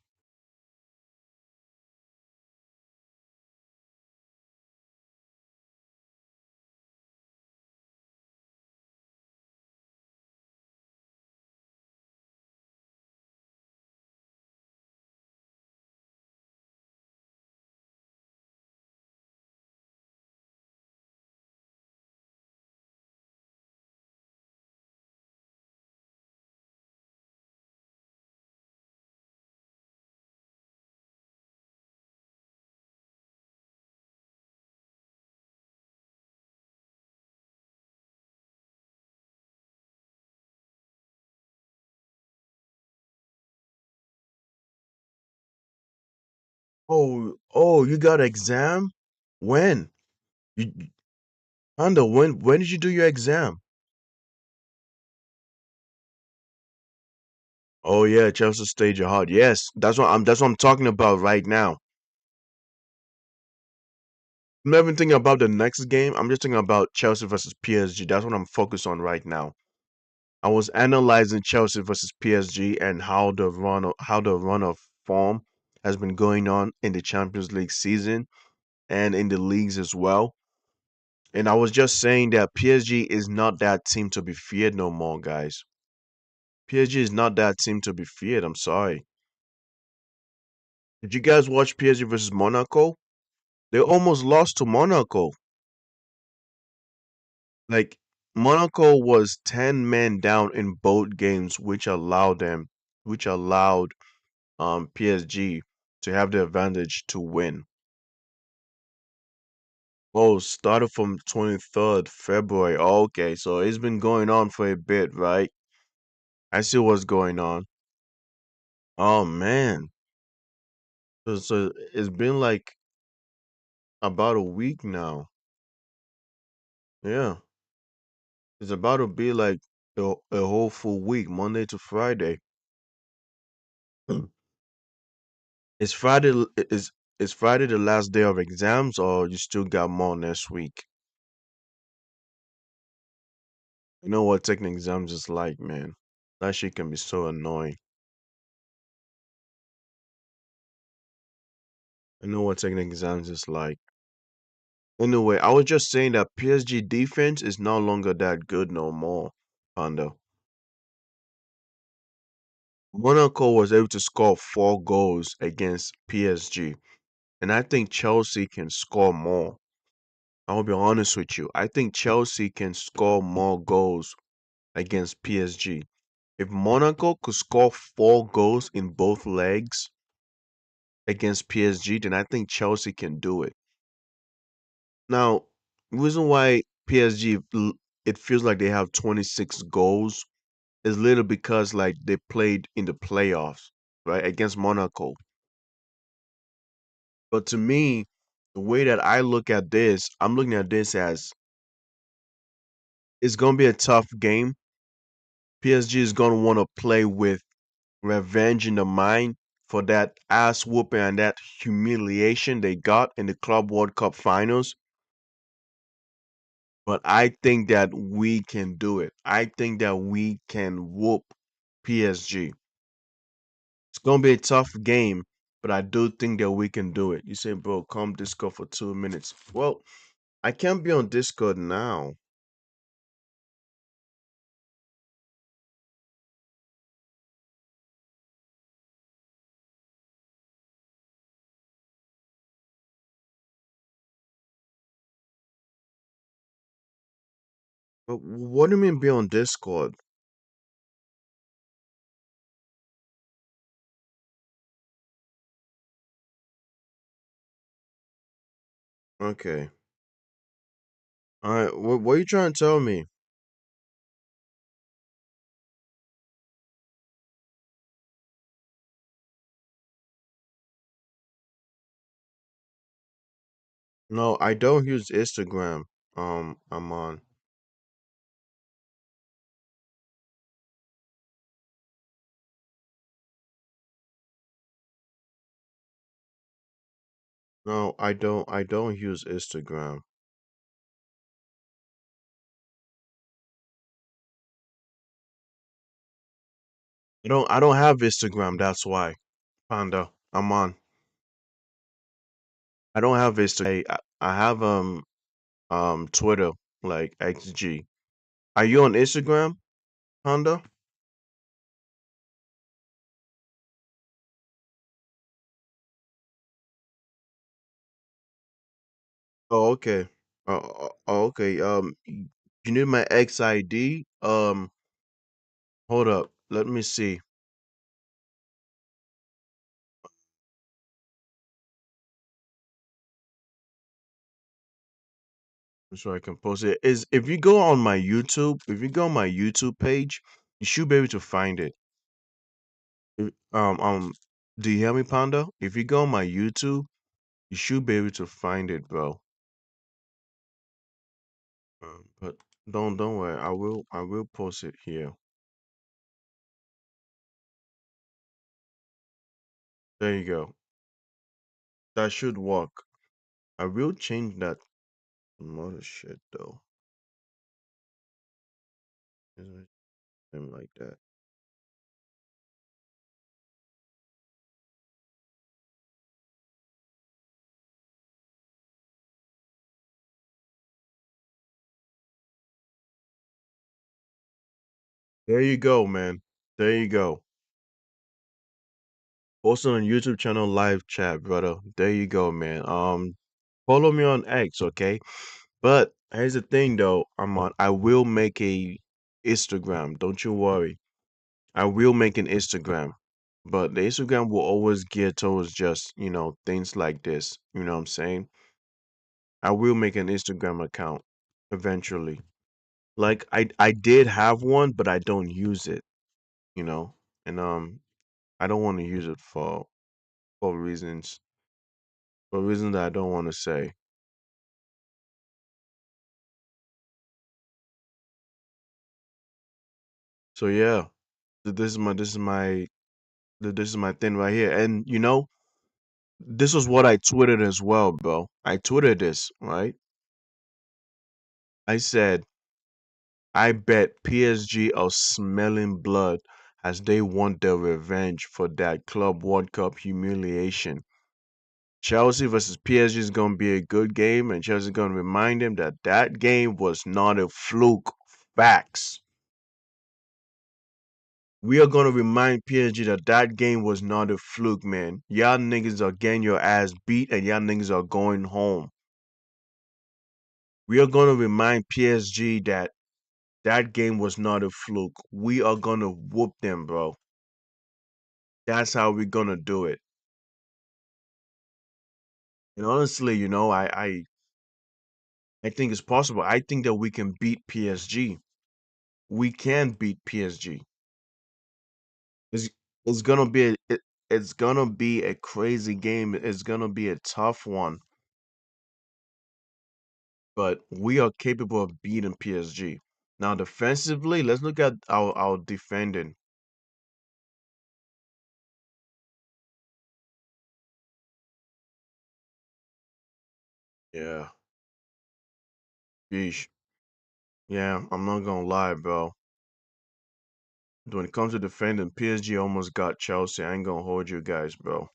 Oh, you got exam? When? You, Panda, when did you do your exam? Oh yeah, Chelsea stage your heart. Yes, that's what I'm talking about right now. I'm not even thinking about the next game. I'm just thinking about Chelsea versus PSG. That's what I'm focused on right now. I was analyzing Chelsea versus PSG and how the run of form has been going on in the Champions League season and in the leagues as well. And I was just saying that PSG is not that team to be feared no more, guys. PSG is not that team to be feared. I'm sorry. Did you guys watch PSG versus Monaco? They almost lost to Monaco. Like Monaco was 10 men down in both games, which allowed PSG to have the advantage to win. Oh, started from 23rd February. Okay, so it's been going on for a bit, right? I see what's going on. Oh man. So it's been like about a week now. Yeah. It's about to be like a whole full week, Monday to Friday. Is Friday is Friday the last day of exams or you still got more next week? You know what taking exams is like, man. That shit can be so annoying. I know what taking exams is like. Anyway, I was just saying that PSG defense is no longer that good no more, Panda. Monaco was able to score 4 goals against PSG, and I think Chelsea can score more. I'll be honest with you. I think Chelsea can score more goals against PSG. If Monaco could score 4 goals in both legs against PSG, then I think Chelsea can do it. Now, reason why it feels like they have 26 goals is little because like they played in the playoffs, right, against Monaco. But to me, the way that I look at this, I'm looking at this as it's gonna be a tough game. PSG is gonna want to play with revenge in the mind for that ass whooping and that humiliation they got in the Club World Cup finals. But I think that we can do it. I think that we can whoop PSG. It's gonna be a tough game, but I do think that we can do it. You say, bro, come Discord for 2 minutes. Well, I can't be on Discord now. But what do you mean be on Discord? Okay. All right. What are you trying to tell me? No, I don't use Instagram. I'm on. No, I don't. I don't use Instagram. I don't have Instagram. That's why. Panda. I'm on. I don't have Instagram. I have Twitter like XG. Are you on Instagram, Panda? Oh, okay. Okay. You need my X ID? Hold up. Let me see so I can post it. Is if you go on my YouTube, if you go on my YouTube page, you should be able to find it. If- do you hear me, Panda? If you go on my YouTube, you should be able to find it, bro. But don't worry. I will post it here. There you go. That should work. I will change that some other shit though. Something like that. There you go, man. There you go. Also on YouTube channel live chat, brother. There you go, man. Follow me on X, okay? But here's the thing though, I will make a Instagram. Don't you worry. I will make an Instagram. But the Instagram will always gear towards just, things like this. You know what I'm saying? I will make an Instagram account eventually. Like I did have one, but I don't use it, you know. And I don't want to use it for reasons that I don't want to say. So yeah, this is my thing right here. And this was what I tweeted as well, bro. I tweeted this, right? I said, I bet PSG are smelling blood as they want their revenge for that Club World Cup humiliation. Chelsea versus PSG is going to be a good game, and Chelsea is going to remind them that that game was not a fluke. Facts. We are going to remind PSG that that game was not a fluke, man. Y'all niggas are getting your ass beat, and y'all niggas are going home. We are going to remind PSG that that game was not a fluke. We are going to whoop them, bro. That's how we're going to do it. And honestly, I think it's possible. I think that we can beat PSG. We can beat PSG. It's it's gonna be it's gonna be a crazy game. It's gonna be a tough one, but we are capable of beating PSG. Now defensively, let's look at our defending. Yeah, yeesh. Yeah, I'm not gonna lie, bro. When it comes to defending, PSG almost got Chelsea. I ain't gonna hold you guys, bro.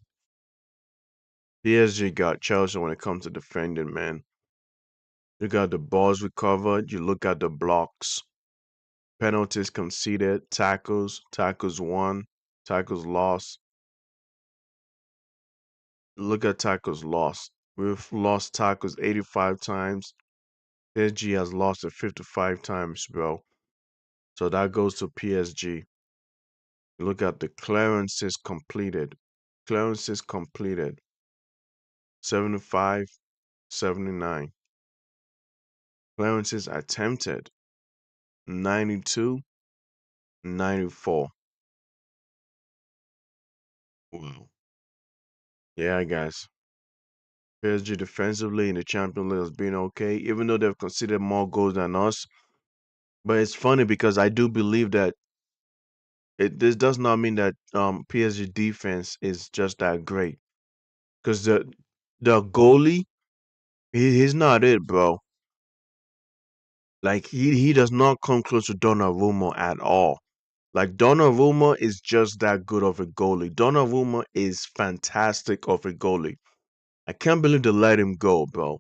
PSG got Chelsea when it comes to defending, man. You got the balls recovered. You look at the blocks, penalties conceded, tackles won, tackles lost. Look at tackles lost. We've lost tackles 85 times. PSG has lost it 55 times, bro. So that goes to PSG. Look at the clearances completed. Clearances completed 75, 79. Clearances attempted 92, 94. Wow. Yeah, guys. PSG defensively in the Champions League has been okay, even though they've conceded more goals than us. But it's funny because I do believe that this does not mean that PSG defense is just that great. Because the goalie, he's not it, bro. Like he does not come close to Donnarumma at all. Like Donnarumma is just that good of a goalie. Donnarumma is fantastic of a goalie. I can't believe they let him go, bro.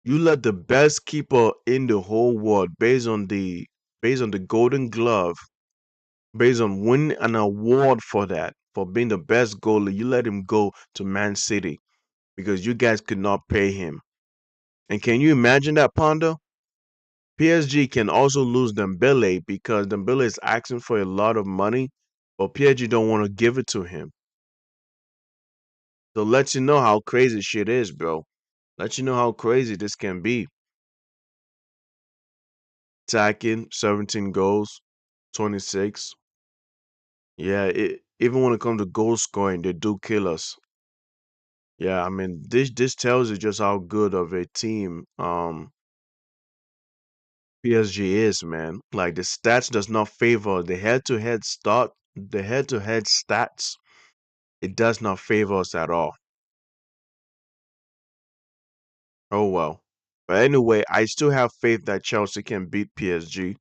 You let the best keeper in the whole world, based on the Golden Glove, based on winning an award for that, for being the best goalie, you let him go to Man City because you guys could not pay him. And can you imagine that, Panda? PSG can also lose Dembele because Dembele is asking for a lot of money, but PSG don't want to give it to him. So let you know how crazy shit is, bro. Let you know how crazy this can be. Attacking 17 goals, 26. Yeah, even when it comes to goal scoring, they do kill us. Yeah, I mean this tells you just how good of a team PSG is, man. Like the stats does not favor the head-to-head stats. It does not favor us at all. Oh well. But anyway, I still have faith that Chelsea can beat PSG.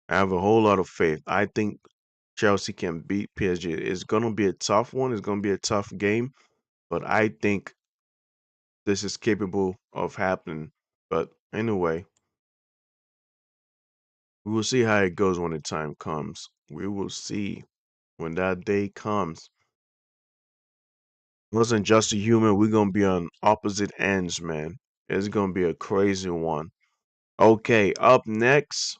I have a whole lot of faith. I think Chelsea can beat PSG. It's gonna be a tough one. It's gonna be a tough game, but I think this is capable of happening. But anyway, we will see how it goes when the time comes. We will see when that day comes. Wasn't just a human, we're gonna be on opposite ends, man. It's gonna be a crazy one. Okay, up next.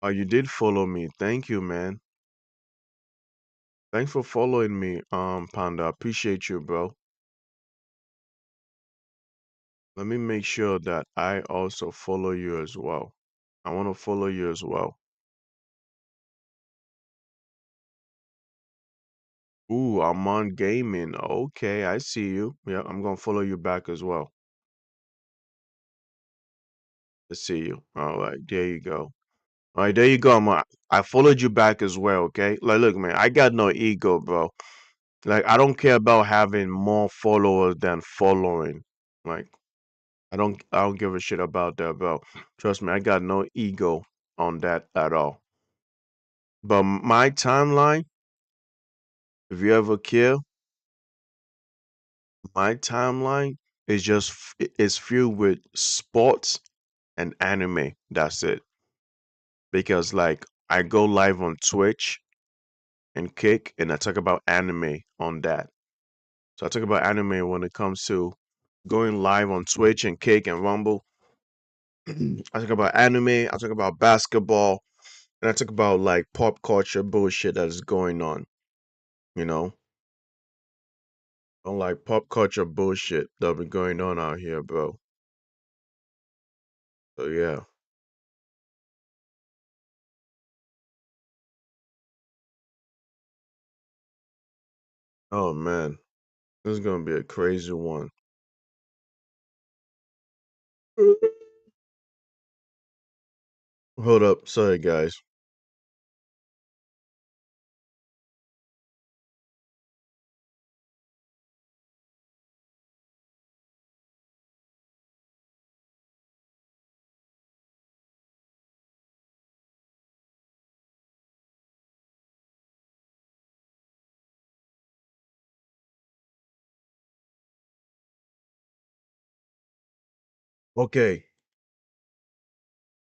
Oh, you did follow me. Thank you, man. Thanks for following me, Panda. Appreciate you, bro. Let me make sure that I also follow you as well. I want to follow you as well. Ooh, I'm on gaming. Okay, I see you. Yeah, I'm gonna follow you back as well. I see you. All right, there you go. All right, there you go. I followed you back as well. Okay, like, look, man, I got no ego, bro. Like, I don't care about having more followers than following. Like, I don't give a shit about that, bro. Trust me, I got no ego on that at all. But my timeline, if you ever care, my timeline is filled with sports and anime. That's it. Because like I go live on Twitch and Kick, and I talk about anime on that. So I talk about anime when it comes to going live on Twitch and Kick and Rumble. I talk about anime. I talk about basketball, and I talk about like pop culture bullshit that is going on. You know, on like pop culture bullshit that be going on out here, bro. So yeah. Oh man, this is gonna be a crazy one. Hold up, sorry guys. Okay.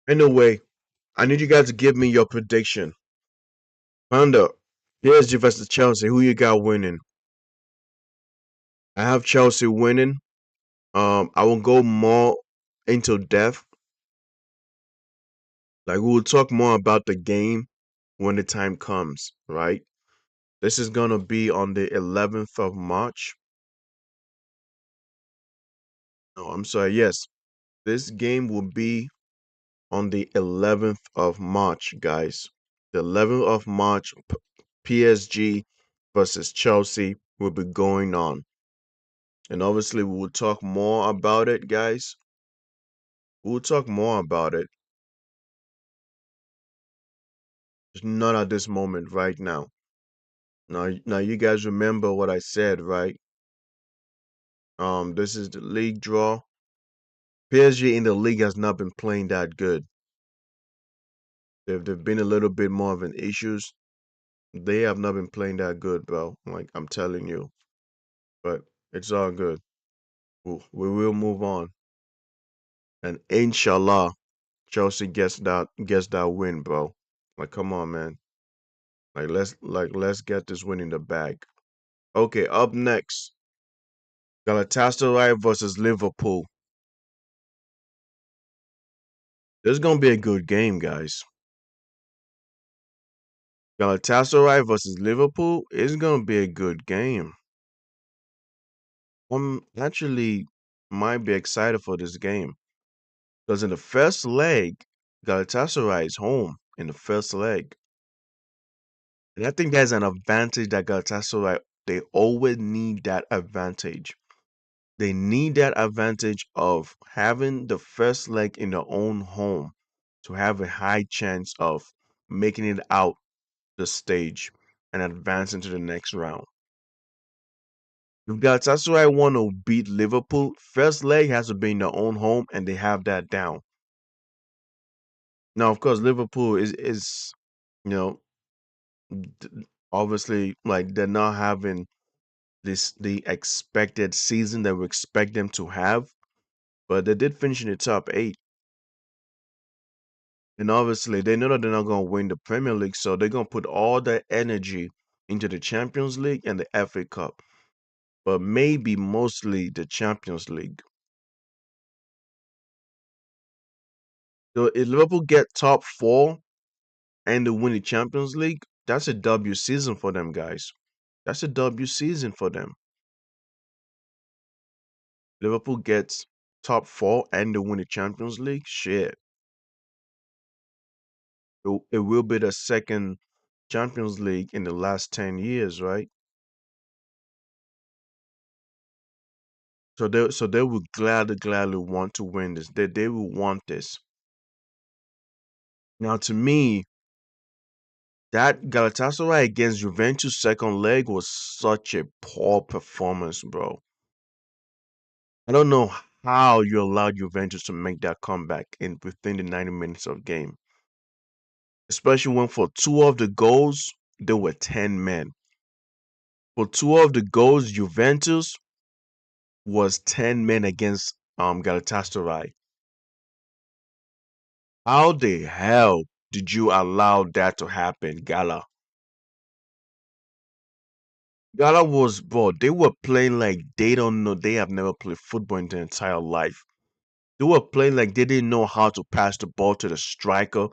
Anyway, I need you guys to give me your prediction. Panda, PSG versus Chelsea. Who you got winning? I have Chelsea winning. I will go more into depth. Like we will talk more about the game when the time comes, right? This is gonna be on the 11th of March. No, I'm sorry. Yes, this game will be on the 11th of March, guys. The 11th of March, PSG versus Chelsea will be going on. And obviously, we will talk more about it, guys. We'll talk more about it. Just not at this moment, right now. Now, you guys remember what I said, right? This is the league draw. PSG in the league has not been playing that good. They've been a little bit more of an issues. They have not been playing that good, bro. Like I'm telling you. But it's all good. We will move on. And inshallah, Chelsea gets that win, bro. Like come on, man. Let's get this win in the bag. Okay, up next, Galatasaray versus Liverpool. This is gonna be a good game, guys. Galatasaray versus Liverpool is gonna be a good game. I'm actually might be excited for this game because in the first leg, Galatasaray is home in the first leg, and I think there's an advantage that Galatasaray they always need that advantage. They need that advantage of having the first leg in their own home to have a high chance of making it out the stage and advancing to the next round. If Galatasaray want to beat Liverpool, first leg has to be in their own home, and they have that down. Now, of course, Liverpool is you know obviously like they're not having this the expected season that we expect them to have, but they did finish in the top eight. And obviously, they know that they're not going to win the Premier League, so they're going to put all their energy into the Champions League and the FA Cup, but maybe mostly the Champions League. So if Liverpool get top four and they win the Champions League, that's a W season for them, guys. That's a W season for them. Liverpool gets top four and they win the Champions League. Shit, it will be the second Champions League in the last 10 years, right? So they would gladly want to win this. They will want this. Now, to me, that Galatasaray against Juventus second leg was such a poor performance, bro. I don't know how you allowed Juventus to make that comeback in within the 90 minutes of game, especially when for two of the goals there were 10 men. For two of the goals, Juventus was 10 men against Galatasaray. How the hell did you allow that to happen, Gala? Gala was, bro, they were playing like they don't know, they have never played football in their entire life. They were playing like they didn't know how to pass the ball to the striker.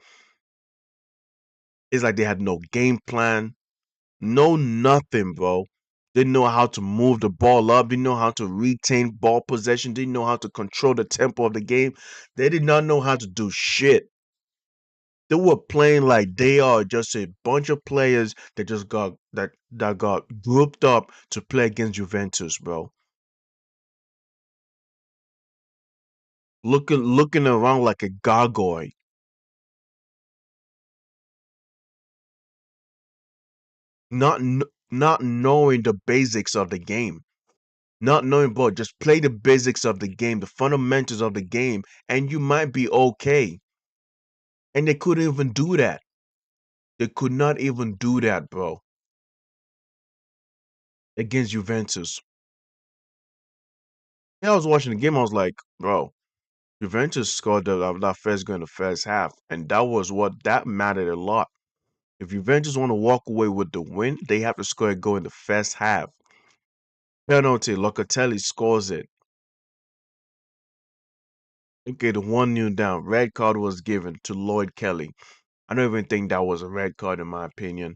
It's like they had no game plan, no nothing, bro. Didn't know how to move the ball up, didn't know how to retain ball possession, didn't know how to control the tempo of the game. They did not know how to do shit. They were playing like they are just a bunch of players that just got grouped up to play against Juventus, bro. Looking around like a gargoyle, not knowing the basics of the game, not knowing, bro. Just play the basics of the game, the fundamentals of the game, and you might be okay. And they couldn't even do that. They could not even do that, bro, against Juventus. Yeah, I was watching the game. I was like, bro, Juventus scored that first goal in the first half, and that mattered a lot. If Juventus want to walk away with the win, they have to score a goal in the first half. Penalty, Locatelli scores it. Okay, the 1-0 down. Red card was given to Lloyd Kelly. I don't even think that was a red card in my opinion.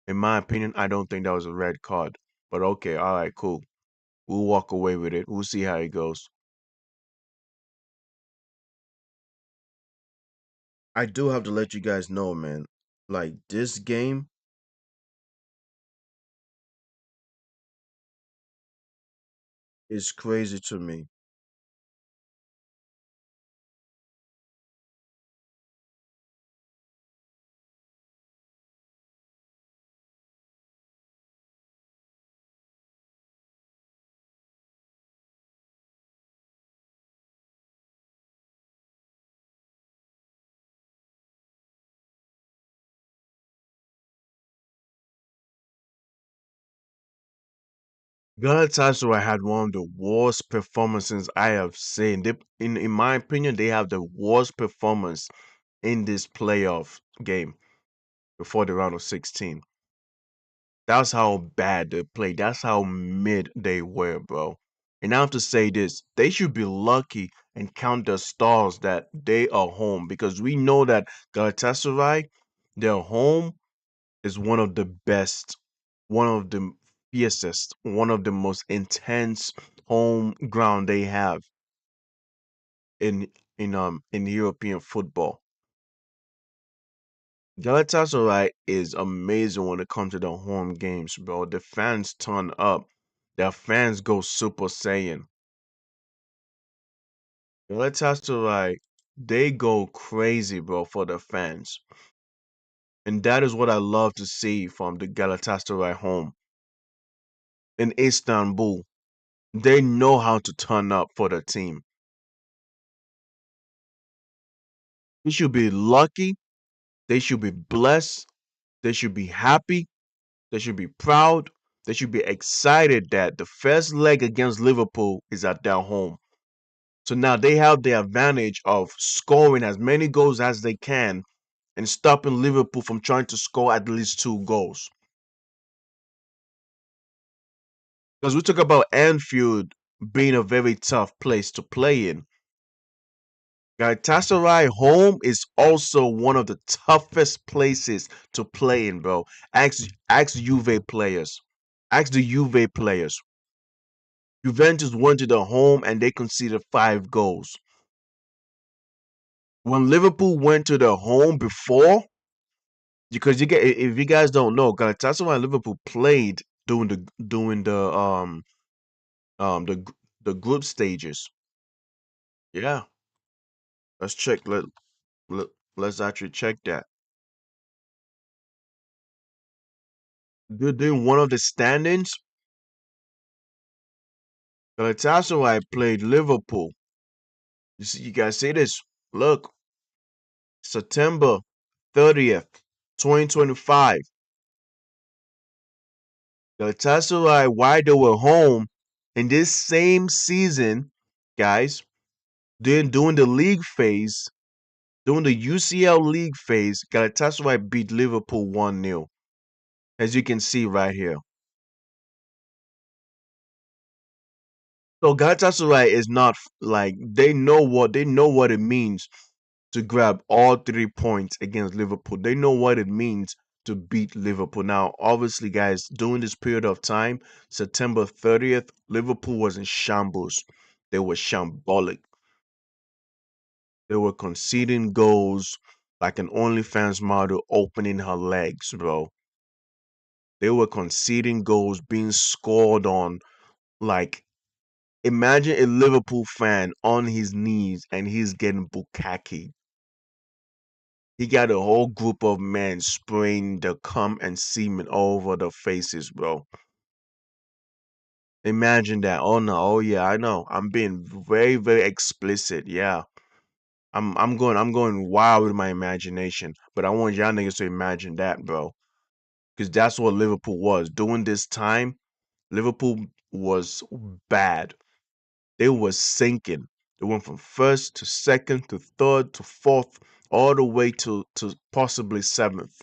In my opinion, I don't think that was a red card. But okay, all right, cool. We'll walk away with it. We'll see how it goes. I do have to let you guys know, man. Like this game is crazy to me. Galatasaray had one of the worst performances I have seen. In my opinion, they have the worst performance in this playoff game before the round of 16. That's how bad they played. That's how mid they were, bro. And I have to say this, they should be lucky and count their stars that they are home because we know that Galatasaray, their home is one of the best, one of the fiercest, one of the most intense home ground they have in in European football. Galatasaray is amazing when it comes to the home games, bro. The fans turn up. Their fans go Super Saiyan. Galatasaray, they go crazy, bro, for the fans. And that is what I love to see from the Galatasaray home. In Istanbul, they know how to turn up for the team. They should be lucky. They should be blessed. They should be happy. They should be proud. They should be excited that the first leg against Liverpool is at their home. So now they have the advantage of scoring as many goals as they can and stopping Liverpool from trying to score at least 2 goals. Because we talk about Anfield being a very tough place to play in. Galatasaray home is also one of the toughest places to play in, bro. Ask Juve players. Ask the Juve players. Juventus went to the home and they conceded 5 goals. When Liverpool went to the home before, because if you guys don't know, Galatasaray and Liverpool played during um the gr- the group stages. Yeah, let's check. Let let's actually check that. During one of the standings, Galatasaray played Liverpool. You guys see this? Look, September 30th, 2025. Galatasaray, while they were home in this same season, guys, then during the league phase, during the UCL league phase, Galatasaray beat Liverpool 1-0, as you can see right here. So Galatasaray is not like they know what it means to grab all 3 points against Liverpool. They know what it means to beat Liverpool. Now, obviously, guys, during this period of time, September 30th, Liverpool was in shambles. They were shambolic. They were conceding goals like an OnlyFans model opening her legs, bro. They were conceding goals being scored on. Like, imagine a Liverpool fan on his knees and he's getting bukkake. He got a whole group of men spraying the cum and semen all over their faces, bro. Imagine that. Oh no, oh yeah, I know. I'm being very, very explicit. Yeah. I'm going wild with my imagination. But I want y'all niggas to imagine that, bro. Because that's what Liverpool was. During this time, Liverpool was bad. They were sinking. They went from first to second to third to fourth, all the way to possibly seventh.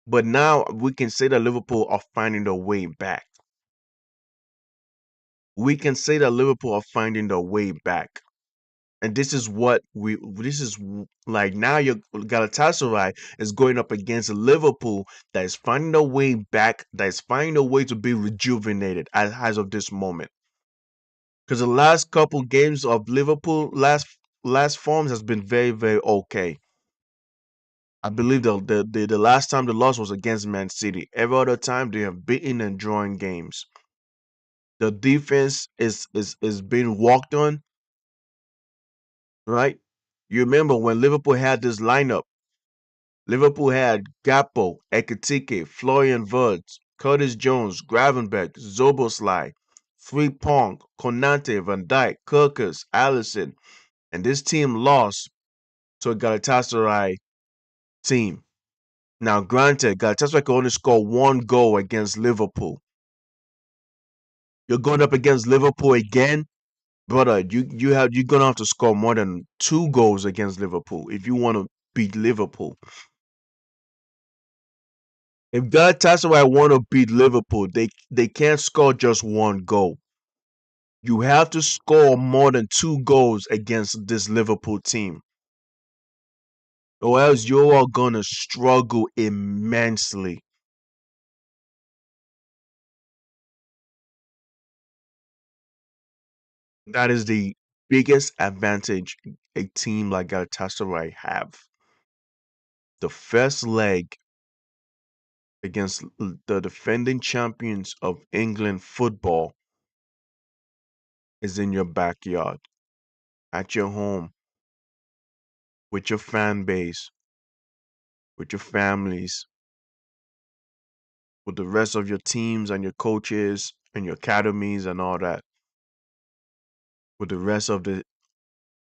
But now we can say that Liverpool are finding their way back. We can say that Liverpool are finding their way back. And this is like now your Galatasaray is going up against Liverpool that is finding a way back, that is finding a way to be rejuvenated as of this moment. Because the last couple games of Liverpool, last forms has been very, very okay. I believe the last time the loss was against Man City. Every other time they have beaten and drawing games. The defense is being walked on, right? You remember when Liverpool had this lineup. Liverpool had Gakpo, Ekitike, Florian Wirtz, Curtis Jones, Gravenberch, Zoboslai, Frimpong, Konate, Van Dijk, Kirkus, Allison, and this team lost to a Galatasaray team. Now, granted, Galatasaray can only score one goal against Liverpool. You're going up against Liverpool again, brother. You're gonna have to score more than two goals against Liverpool if you want to beat Liverpool. If Galatasaray want to beat Liverpool, they can't score just one goal. You have to score more than two goals against this Liverpool team, or else you are gonna struggle immensely. That is the biggest advantage a team like Galatasaray have. The first leg against the defending champions of England football is in your backyard, at your home, with your fan base, with your families, with the rest of your teams and your coaches and your academies and all that, with the rest of the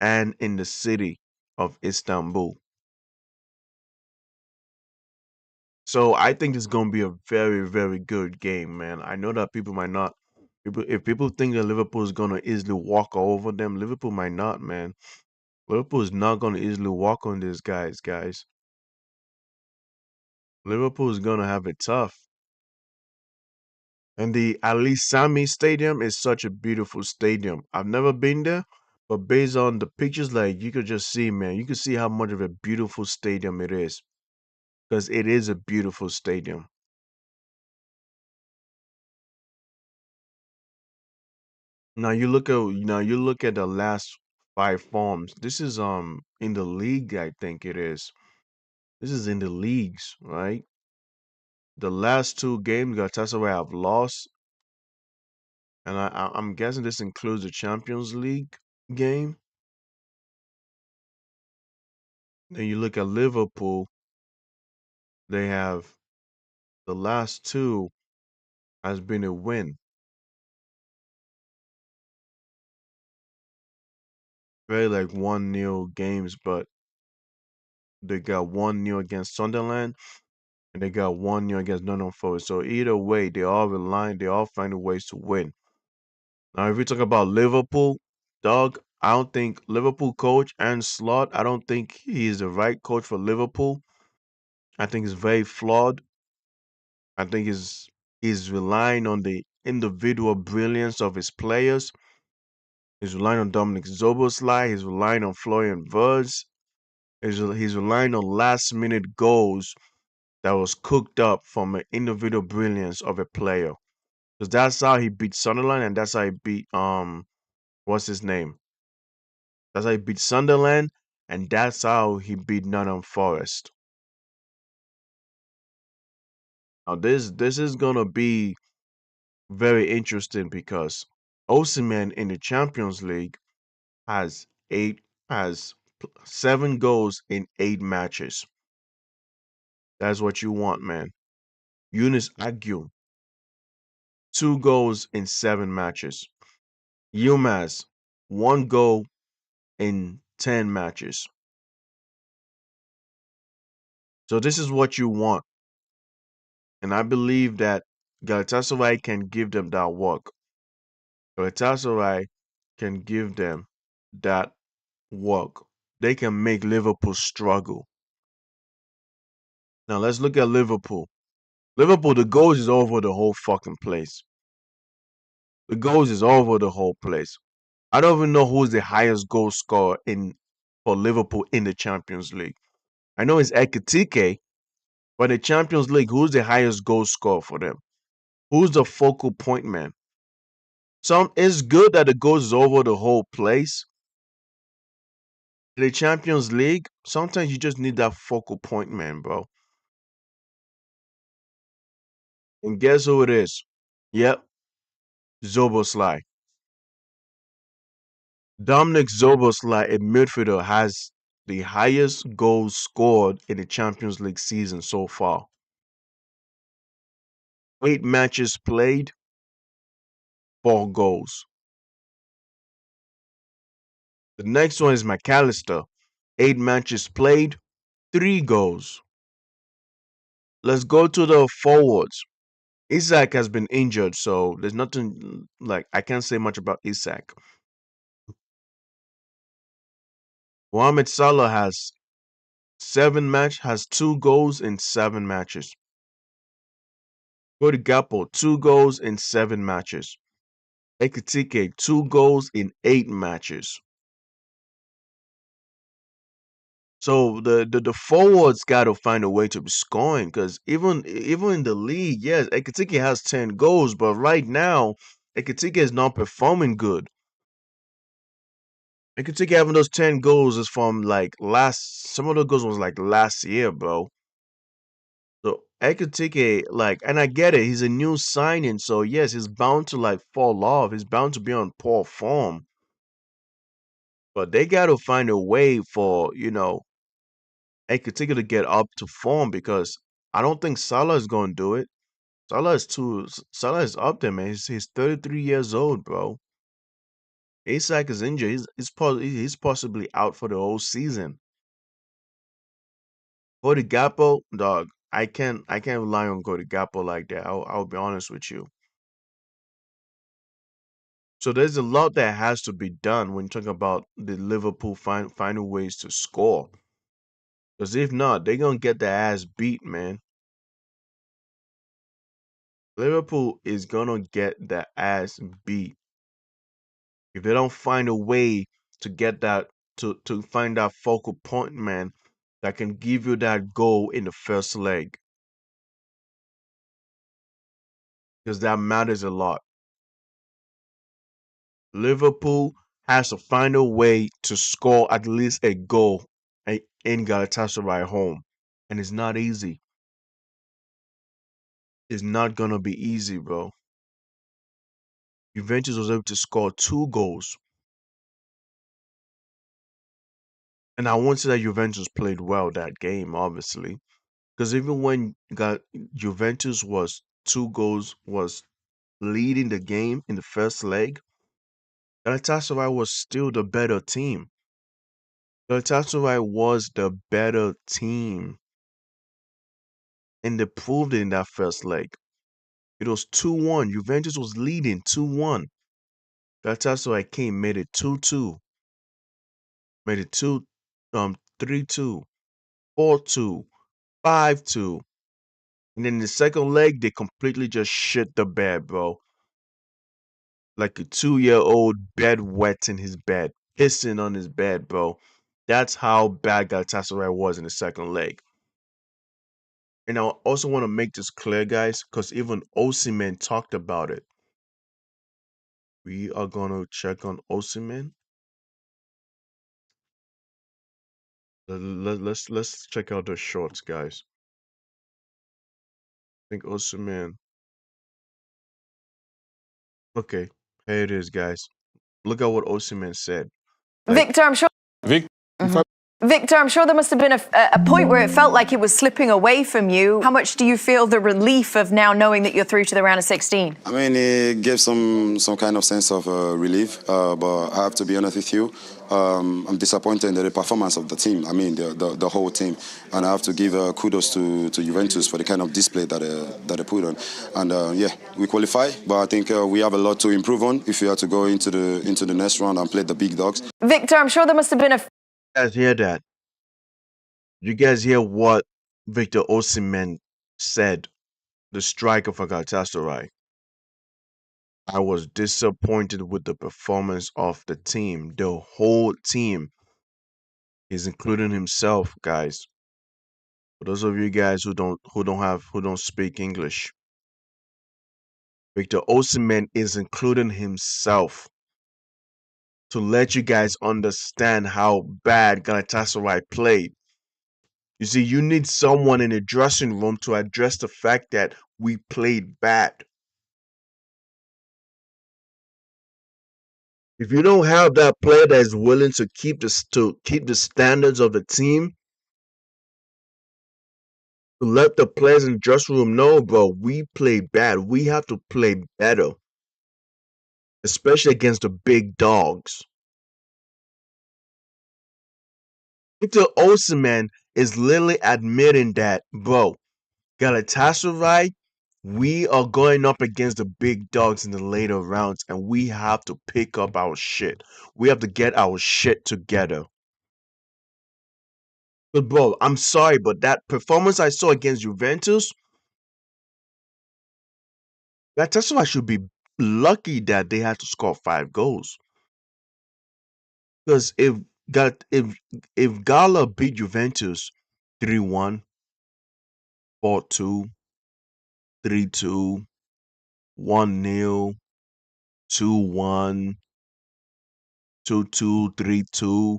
and in the city of Istanbul. So I think it's gonna be a very, very good game, man. I know that people might not if people think that Liverpool is gonna easily walk over them, Liverpool might not, man. Liverpool is not gonna easily walk on these guys. Liverpool is gonna have it tough. And the Ali Sami Stadium is such a beautiful stadium. I've never been there, but based on the pictures, like you could just see, man, you could see how much of a beautiful stadium it is. Because it is a beautiful stadium. Now you look at the last five forms. This is in the league, I think it is. This is in the leagues, right? The last two games Galatasaray have lost, and I'm guessing this includes the Champions League game. Then you look at Liverpool, they have the last two has been a win. Very like 1-0 games, but they got 1-0 against Sunderland and they got 1-0 against Nottingham Forest. So either way, they all finding ways to win. Now, if we talk about Liverpool, dog, I don't think Liverpool coach and Slot, I don't think he is the right coach for Liverpool. I think he's very flawed. I think he's relying on the individual brilliance of his players. He's relying on Dominic Zoboslai. He's relying on Florian Wirtz. He's relying on last minute goals that was cooked up from an individual brilliance of a player. Because that's how he beat Sunderland and that's how he beat what's his name? That's how he beat Sunderland and that's how he beat Nottingham Forest. Now this is gonna be very interesting because Osimhen in the Champions League has eight has 7 goals in 8 matches. That's what you want, man. Yunus Agyum, 2 goals in 7 matches. Yilmaz, 1 goal in 10 matches. So this is what you want. And I believe that Galatasaray can give them that work. Galatasaray can give them that work. They can make Liverpool struggle. Now let's look at Liverpool. Liverpool, the goals is over the whole fucking place. The goals is over the whole place. I don't even know who's the highest goal scorer in for Liverpool in the Champions League. I know it's Ekitike, but the Champions League, who's the highest goal scorer for them? Who's the focal point man? It's good that the goals is over the whole place. In the Champions League, sometimes you just need that focal point man, bro. And guess who it is? Yep, Zoboslai. Dominic Zoboslai, a midfielder, has the highest goals scored in the Champions League season so far. 8 matches played, 4 goals. The next one is McAllister. 8 matches played, 3 goals. Let's go to the forwards. Isak has been injured, so there's nothing like I can't say much about Isak. Mohamed Salah has 2 goals in 7 matches. Cody Gakpo 2 goals in 7 matches. Ekitike 2 goals in 8 matches. So the forwards got to find a way to be scoring because even in the league, yes, Ekitike has 10 goals, but right now Ekitike is not performing good. Ekitike having those 10 goals is from like some of the goals was like last year, bro. So Ekitike, like, and I get it, he's a new signing, so yes, he's bound to like fall off. He's bound to be on poor form. But they got to find a way for, Ekitike to get up to form because I don't think Salah is going to do it. Salah is up there, man. He's 33 years old, bro. Isak is injured. He's possibly out for the whole season. Cody Gakpo, dog, I can't rely on Cody Gakpo like that. I'll be honest with you. So there's a lot that has to be done when you talk about the Liverpool finding ways to score. Because if not, they're gonna get their ass beat, man. Liverpool is gonna get their ass beat if they don't find a way to get that to find that focal point, man, that can give you that goal in the first leg. Because that matters a lot. Liverpool has to find a way to score at least a goal in Galatasaray home. And it's not easy. It's not gonna be easy, bro. Juventus was able to score 2 goals. And I won't say that Juventus played well that game, obviously. Because even when Juventus was 2 goals was leading the game in the first leg, Galatasaray was still the better team. Galatasaray was the better team. And they proved it in that first leg. It was 2-1. Juventus was leading 2-1. Galatasaray came, made it 2-2. Made it 3-2, 4-2, 5-2. And then the second leg, they completely just shit the bed, bro. Like a 2-year-old bed wet in his bed, pissing on his bed, bro. That's how bad Galatasaray was in the second leg. And I also want to make this clear, guys, because even Osimhen talked about it. We are gonna check on Osimhen. Let's check out the shorts, guys. I think Osimhen. Okay, here it is, guys. Look at what Osimhen said. Like, Victor, I'm sure. Vic, if Mhm. Victor, I'm sure there must have been a point where it felt like it was slipping away from you. How much do you feel the relief of now knowing that you're through to the round of 16? I mean, it gives some kind of sense of relief, but I have to be honest with you. I'm disappointed in the performance of the team. I mean, the whole team, and I have to give kudos to Juventus for the kind of display that they put on. And yeah, we qualify, but I think we have a lot to improve on if we are to go into the next round and play the big dogs. Victor, I'm sure there must have been a. You guys hear that? You guys hear what Victor Osimhen said, the striker for Galatasaray? I was disappointed with the performance of the team. The whole team is including himself, guys. For those of you guys who don't speak English, Victor Osimhen is including himself to let you guys understand how bad Galatasaray played. You see, you need someone in the dressing room to address the fact that we played bad. If you don't have that player that is willing to keep the standards of the team, to let the players in the dressing room know, bro, we played bad. We have to play better, especially against the big dogs. Victor Osimhen is literally admitting that, bro, Galatasaray, we are going up against the big dogs in the later rounds, and we have to pick up our shit. We have to get our shit together. But bro, I'm sorry, but that performance I saw against Juventus, Galatasaray should be lucky that they had to score 5 goals. Because if Gala beat Juventus 3-1, 4-2, 3-2, 1-0, 2-1, 2-2, 3-2.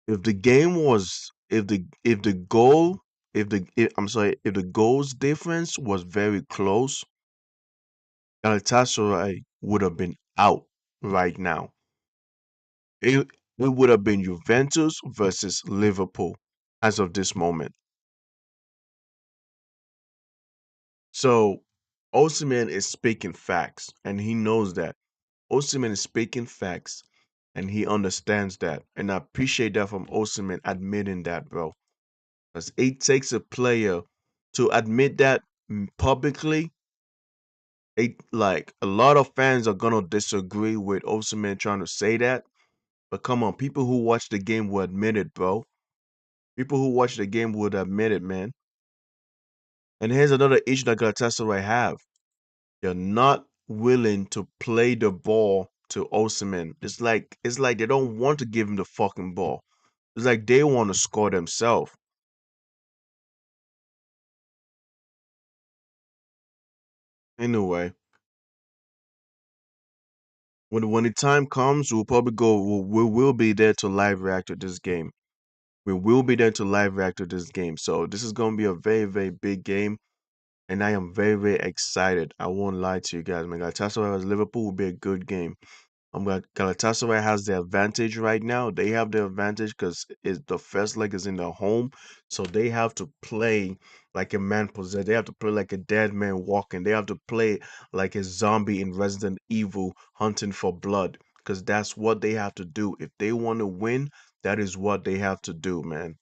If the game was if the goal I'm sorry, if the goals difference was very close, Galatasaray would have been out right now. It it would have been Juventus versus Liverpool as of this moment. So Osimhen is speaking facts, and he knows that. Osimhen is speaking facts, and he understands that. And I appreciate that from Osimhen admitting that, bro. Because it takes a player to admit that publicly. Like a lot of fans are gonna disagree with Osimhen trying to say that. But come on, people who watch the game will admit it, bro. People who watch the game would admit it, man. And here's another issue that Galatasaray have. They're not willing to play the ball to Osimhen. It's like they don't want to give him the fucking ball. It's like they want to score themselves. Anyway, when the time comes, we'll probably go. We will be there to live react to this game. We will be there to live react to this game. So this is gonna be a very very big game, and I am very very excited. I won't lie to you guys, man. Galatasaray versus Liverpool will be a good game. Galatasaray has the advantage right now. They have the advantage because the first leg is in their home, so they have to play like a man possessed. They have to play like a dead man walking. They have to play like a zombie in Resident Evil hunting for blood, because that's what they have to do. If they want to win, that is what they have to do, man.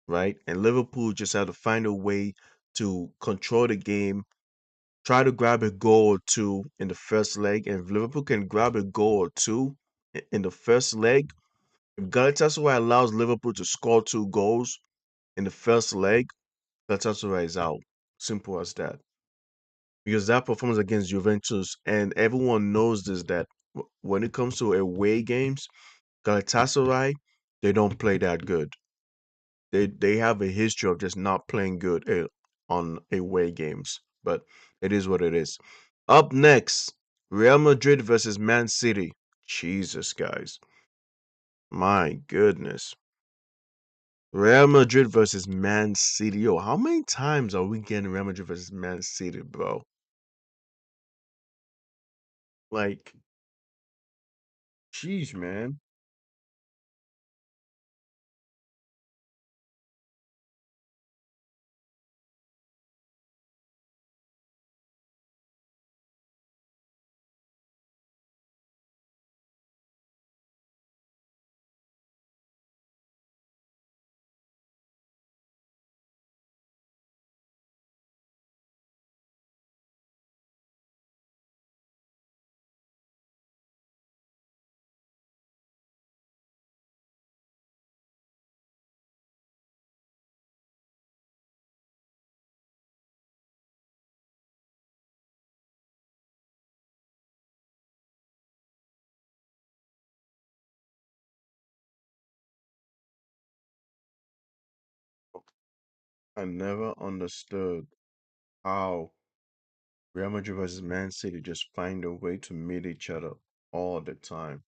Right? And Liverpool just have to find a way to control the game, try to grab a goal or two in the first leg. And if Liverpool can grab a goal or two in the first leg, if Galatasaray allows Liverpool to score 2 goals in the first leg, Galatasaray is out. Simple as that. Because that performance against Juventus, and everyone knows this, that when it comes to away games, Galatasaray, they don't play that good. They have a history of just not playing good on away games. But it is what it is. Up next, Real Madrid versus Man City. Jesus, guys. My goodness. Real Madrid versus Man City. Yo, how many times are we getting Real Madrid versus Man City, bro? Like, jeez, man. I never understood how Real Madrid versus Man City just find a way to meet each other all the time.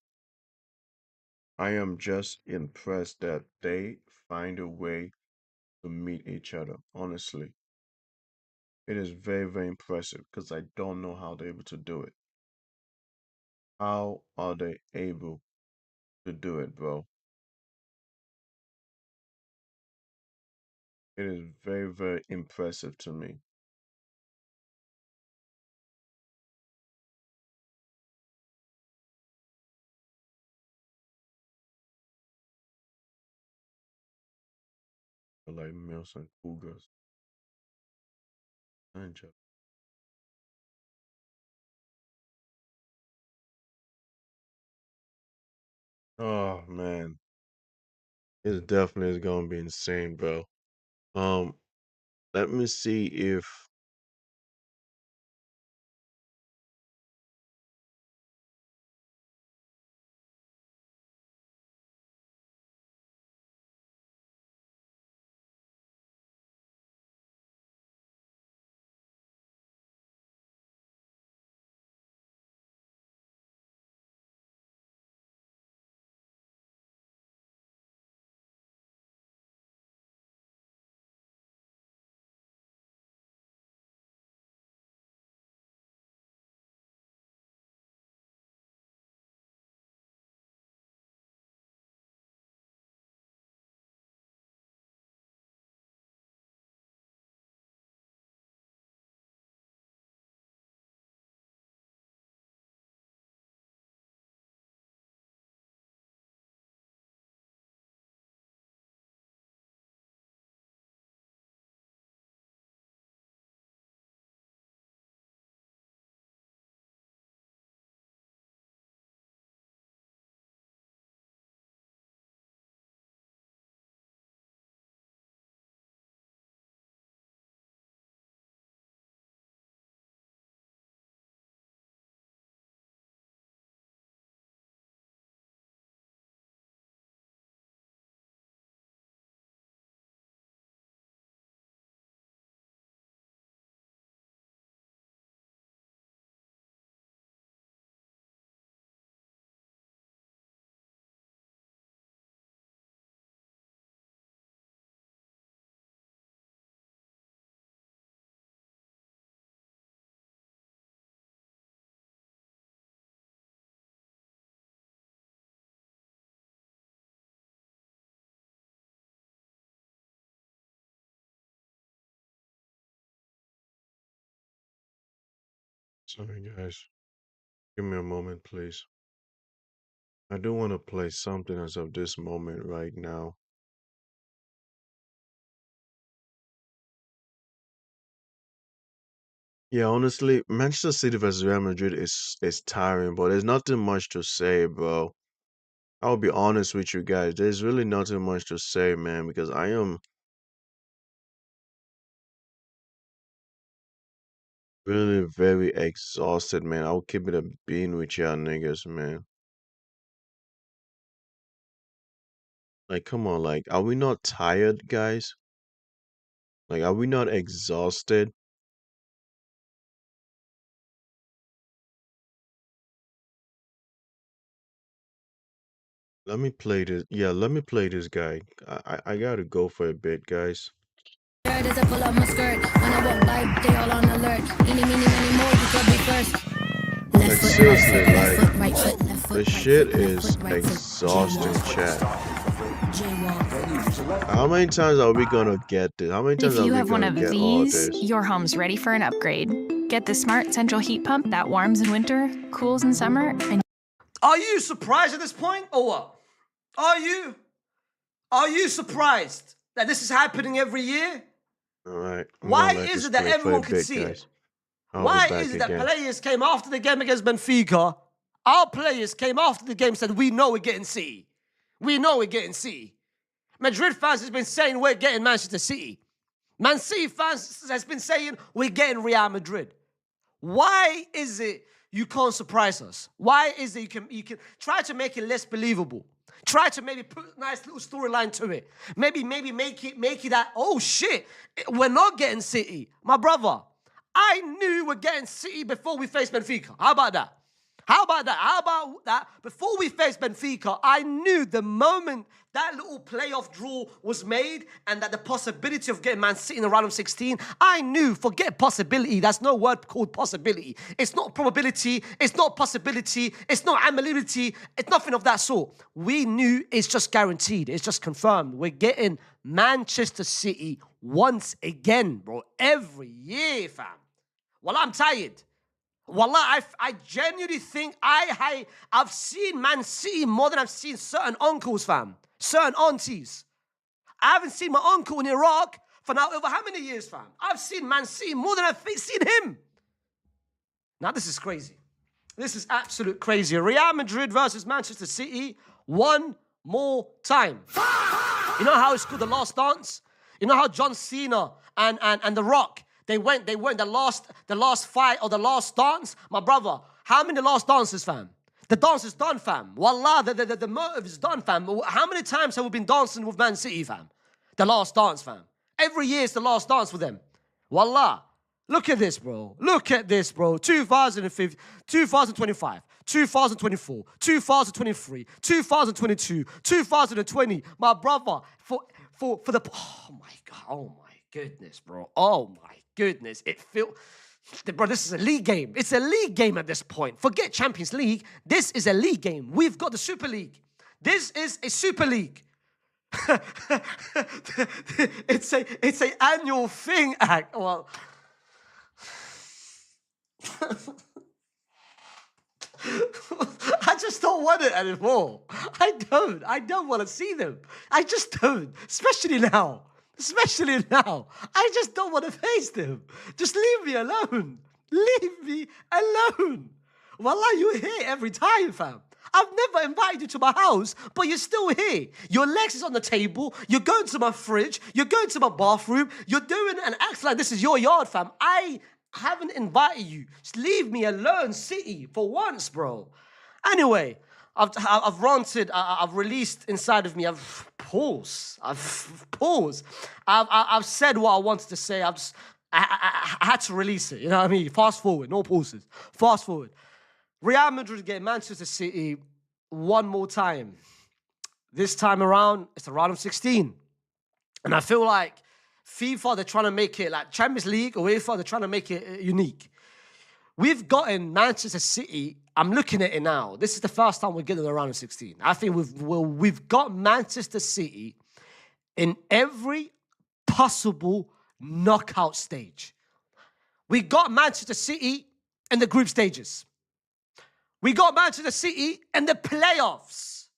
I am just impressed that they find a way to meet each other, honestly. It is very, very impressive because I don't know how they're able to do it. How are they able to do it, bro? It is very, very impressive to me. Like Mills and Cougars. Ninja. Oh man, it definitely is gonna be insane, bro. Um, let me see if sorry guys, give me a moment, please. I do want to play something as of this moment right now. Yeah, honestly, Manchester City versus Real Madrid is tiring, but there's nothing much to say, bro. I'll be honest with you guys. There's really nothing much to say, man, because I am really very exhausted, man. I'll keep it a bean with y'all niggas, man. Like, come on, like, are we not tired, guys? Like, are we not exhausted? Let me play this. Yeah, let me play this guy. I gotta go for a bit, guys. As I pull up my skirt, when I walk by, they all on alert. Eeny, meeny, miny, more, you could be first. Like, Left foot, right seriously, foot, left like, foot, right foot, left foot, this right shit foot, left is foot, right foot. exhausting, chat. Jaywalk. How many times are we gonna get this? How many times If are you we have one gonna of get all these, this? your home's ready for an upgrade. Get the smart central heat pump that warms in winter, cools in summer, and Are you surprised at this point, or what? Are you? Are you surprised that this is happening every year? Alright, I'm Why gonna let is this it that play for a everyone could bit, see it? guys. I'll be Why back is it that again. players came after the game against Benfica? Our players came after the game and said, we know we're getting City. We know we're getting City. Madrid fans has been saying we're getting Manchester City. Man City fans has been saying we're getting Real Madrid. Why is it you can't surprise us? Why is it you can try to make it less believable? Try to maybe put a nice little storyline to it. Maybe make it that, oh shit, we're not getting City. My brother, I knew we're getting City before we faced Benfica. How about that? How about that? How about that? Before we faced Benfica, I knew the moment that little playoff draw was made and that the possibility of getting Man City in the round of 16, I knew, forget possibility, that's no word called possibility. It's not probability, it's not possibility, it's not amenability, it's nothing of that sort. We knew it's just guaranteed, it's just confirmed. We're getting Manchester City once again, bro, every year, fam. Well, I'm tired. Wallah, I genuinely think I've seen Man City more than I've seen certain uncles, fam. Certain aunties. I haven't seen my uncle in Iraq for now over how many years, fam? I've seen Man City more than I've seen him. Now, this is crazy. This is absolute crazy. Real Madrid versus Manchester City one more time. You know how it's called The Last Dance? You know how John Cena and The Rock, they went the last fight or the last dance? My brother, how many last dances, fam? The dance is done, fam. Wallah, the motive is done, fam. How many times have we been dancing with Man City, fam? The last dance, fam. Every year is the last dance with them. Wallah. Look at this, bro. Look at this, bro. 2005, 2025, 2024, 2023, 2022, 2020. My brother, for the... Oh my goodness, bro. Oh my goodness. It feels... Bro, this is a league game. It's a league game at this point. Forget Champions League. This is a league game. We've got the Super League. This is a Super League. It's a annual thing act. Well, I just don't want it anymore. I don't want to see them. I just don't. Especially now. I just don't want to face them. Just leave me alone. Leave me alone. Wallah, you're here every time, fam. I've never invited you to my house, but you're still here. Your legs is on the table. You're going to my fridge. You're going to my bathroom. You're doing and acting like this is your yard, fam. I haven't invited you. Just leave me alone, City, for once, bro. Anyway, I've ranted. I've released inside of me. I've paused. I've said what I wanted to say. I had to release it. You know what I mean? Fast forward, no pauses. Fast forward. Real Madrid get Manchester City one more time. This time around, it's a round of 16. And I feel like FIFA, they're trying to make it like Champions League or UEFA, they're trying to make it unique. We've gotten Manchester City, I'm looking at it now. This is the first time we're getting a round of 16. I think we've got Manchester City in every possible knockout stage. We got Manchester City in the group stages. We got Manchester City in the playoffs.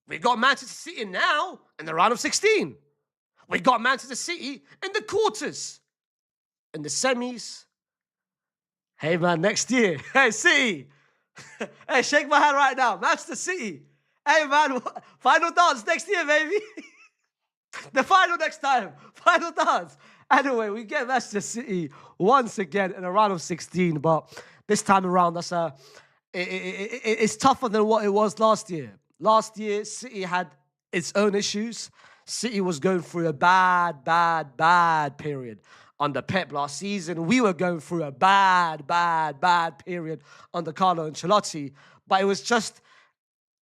We got Manchester City now in the round of 16. We got Manchester City in the quarters. In the semis. Hey, man, next year. Hey, City. Hey, shake my hand right now. Manchester City. Hey, man, final dance next year, baby. The final next time. Final dance. Anyway, we get Manchester City once again in a round of 16, but this time around, it's tougher than what it was last year. Last year, City had its own issues. City was going through a bad period under Pep last season. We were going through a bad period under Carlo Ancelotti. But it was just,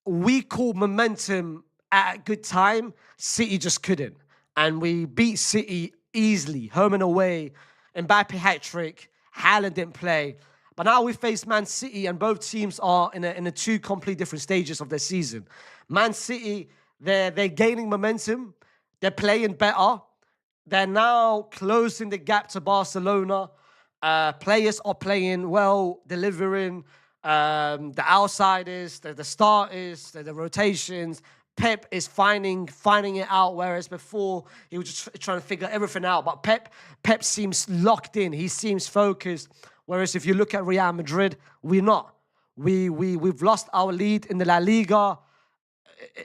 we called momentum at a good time. City just couldn't. And we beat City easily, home and away. Mbappe hat-trick. Haaland didn't play. But now we face Man City, and both teams are in a two completely different stages of their season. Man City, they're gaining momentum. They're playing better. They're now closing the gap to Barcelona. Players are playing well, delivering. The outsiders, the starters, the rotations. Pep is finding it out, whereas before he was just trying to figure everything out. But Pep seems locked in. He seems focused. Whereas if you look at Real Madrid, we're not. We've lost our lead in the La Liga.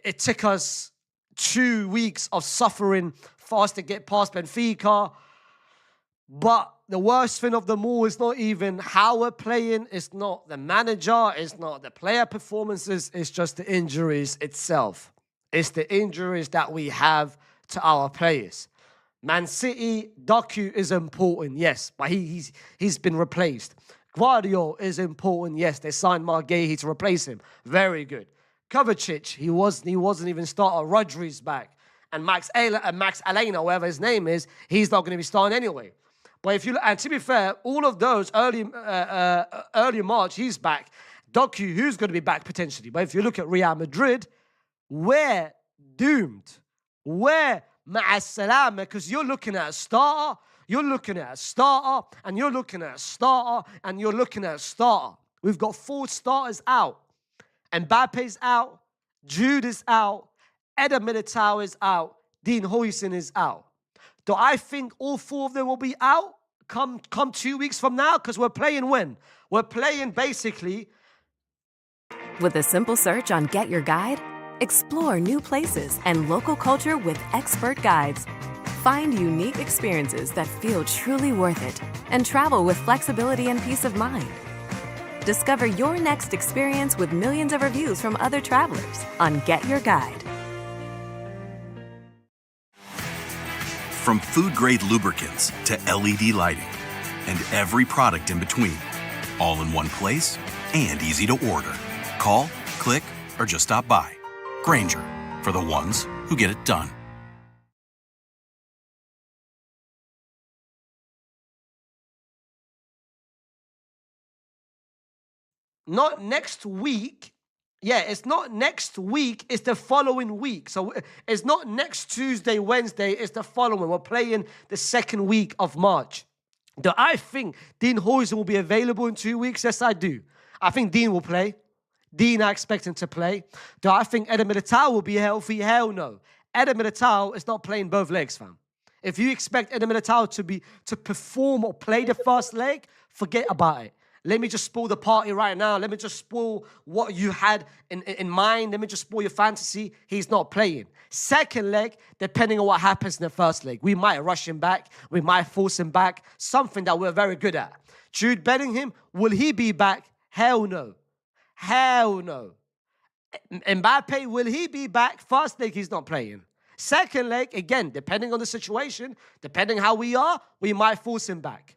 It took us 2 weeks of suffering for us to get past Benfica. But the worst thing of them all is not even how we're playing. It's not the manager. It's not the player performances. It's just the injuries itself. It's the injuries that we have to our players. Man City, Doku is important, yes, but he's been replaced. Guardiola is important, yes. They signed Margay to replace him. Very good. Kovacic, he wasn't even starter. Rodri's back. And Max Alena, whatever his name is, he's not going to be starting anyway. But if you and to be fair, all of those early March, he's back. Doku, who's going to be back potentially. But if you look at Real Madrid, we're doomed. We're ma'as-salama, because you're looking at a starter, you're looking at a starter, and you're looking at a starter, and you're looking at a starter. We've got 4 starters out. Mbappe's out, Jude is out, Eder Militao is out, Dean Huijsen is out. Do I think all 4 of them will be out come 2 weeks from now? Because we're playing when? We're playing basically. With a simple search on Get Your Guide, explore new places and local culture with expert guides. Find unique experiences that feel truly worth it and travel with flexibility and peace of mind. Discover your next experience with millions of reviews from other travelers on Get Your Guide. From food-grade lubricants to LED lighting and every product in between, all in one place and easy to order. Call, click, or just stop by. Grainger, for the ones who get it done. Not next week. Yeah, it's not next week, it's the following week. So it's not next Tuesday, Wednesday, it's the following. We're playing the 2nd week of March. Do I think Dean Huijsen will be available in 2 weeks? Yes, I do. I think Dean will play. Dean, I expect him to play. Do I think Eder Militao will be healthy? Hell no. Eder Militao is not playing both legs, fam. If you expect Eder Militao to perform or play the first leg, forget about it. Let me just spoil the party right now. Let me just spoil what you had in mind. Let me just spoil your fantasy. He's not playing. Second leg, depending on what happens in the first leg. We might rush him back. We might force him back. Something that we're very good at. Jude Bellingham, will he be back? Hell no. Hell no. Mbappe, will he be back? First leg, he's not playing. Second leg, again, depending on the situation, depending how we are, we might force him back.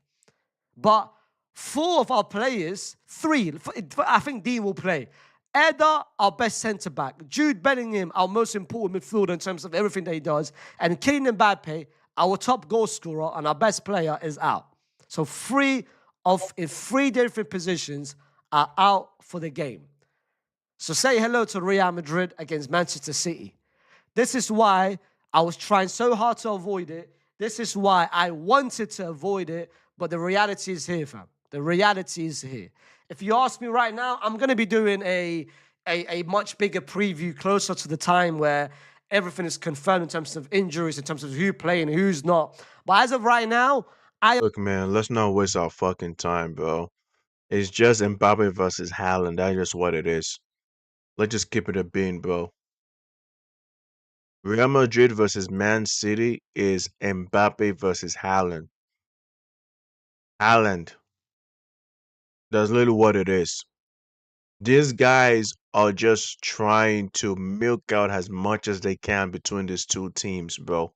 But 4 of our players, 3, I think Dean will play. Eder, our best centre-back. Jude Bellingham, our most important midfielder in terms of everything that he does. And Kylian Mbappe, our top goal scorer and our best player, is out. So 3 different positions are out for the game. So say hello to Real Madrid against Manchester City. This is why I was trying so hard to avoid it. This is why I wanted to avoid it. But the reality is here, fam. The reality is here. If you ask me right now, I'm going to be doing a much bigger preview closer to the time where everything is confirmed in terms of injuries, in terms of who's playing, who's not. But as of right now, Look, man, let's not waste our fucking time, bro. It's just Mbappe versus Haaland. That's just what it is. Let's just keep it a bean, bro. Real Madrid versus Man City is Mbappe versus Haaland. Haaland. That's literally what it is. These guys are just trying to milk out as much as they can between these 2 teams, bro.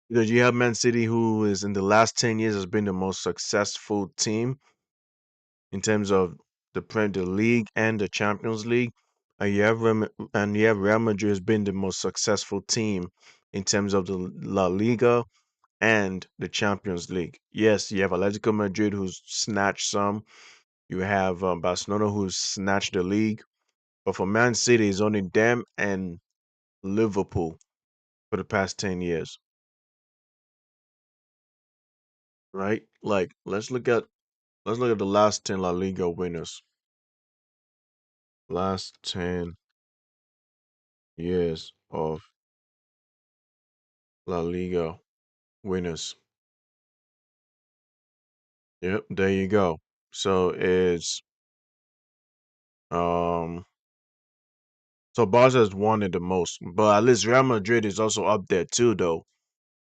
Because you have Man City, who is in the last 10 years has been the most successful team in terms of the Premier League and the Champions League. And you have Real Madrid has been the most successful team in terms of the La Liga and the Champions League. Yes, you have Atletico Madrid, who's snatched some. You have Barcelona, who's snatched the league. But for Man City, it's only them and Liverpool for the past 10 years. Right? Like, let's look at the last 10 La Liga winners. Last 10 years of La Liga winners. Yep, there you go. So it's so Barca has won it the most, but at least Real Madrid is also up there too, though,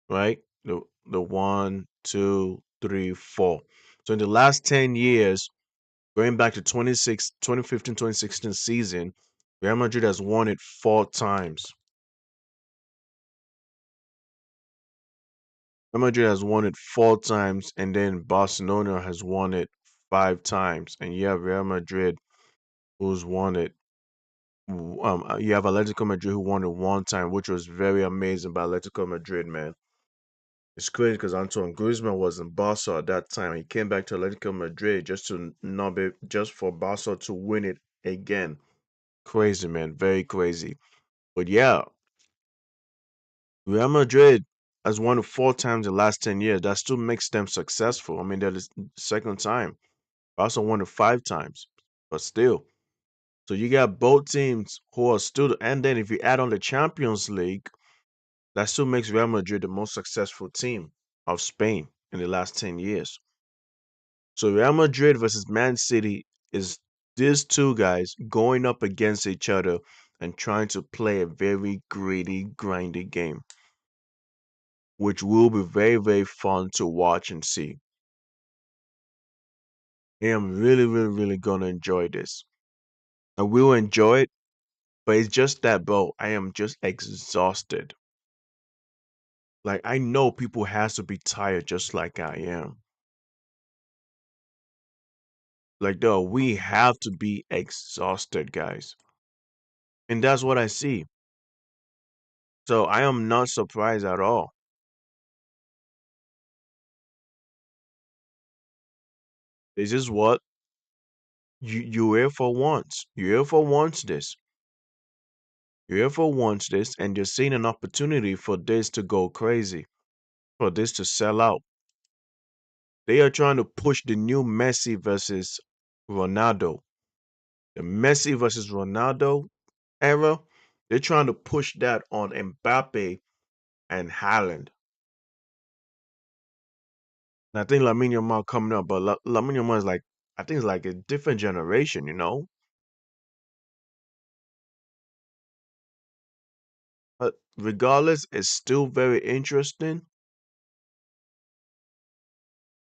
right? The 1, 2, 3, 4. So in the last 10 years, going back to 2015, 2016 season, Real Madrid has won it 4 times. Real Madrid has won it 4 times, and then Barcelona has won it 5 times. And you have Real Madrid who's won it. You have Atletico Madrid who won it 1 time, which was very amazing by Atletico Madrid, man. It's crazy because Antoine Griezmann was in Barca at that time. He came back to Atletico Madrid just to not be just for Barca to win it again. Crazy, man, very crazy. But yeah, Real Madrid has won it 4 times in the last 10 years. That still makes them successful. I mean, that is the second time. Barca won it 5 times, but still. So you got both teams who are still, and then if you add on the Champions League, that still makes Real Madrid the most successful team of Spain in the last 10 years. So Real Madrid versus Man City is these two guys going up against each other and trying to play a very gritty, grindy game, which will be very, very fun to watch and see. I am really, really, really gonna enjoy this. I will enjoy it, but it's just that, bro. I am just exhausted. Like I know people has to be tired just like I am. Like though, we have to be exhausted, guys. And that's what I see. So I am not surprised at all. This is what UEFA wants. UEFA wants this. UEFA wants this, and they're seeing an opportunity for this to go crazy, for this to sell out. They are trying to push the new Messi versus Ronaldo. The Messi versus Ronaldo era, they're trying to push that on Mbappe and Haaland. And I think Lamine Yamal coming up, but Lamine Yamal is like, I think it's like a different generation, you know? But regardless, it's still very interesting.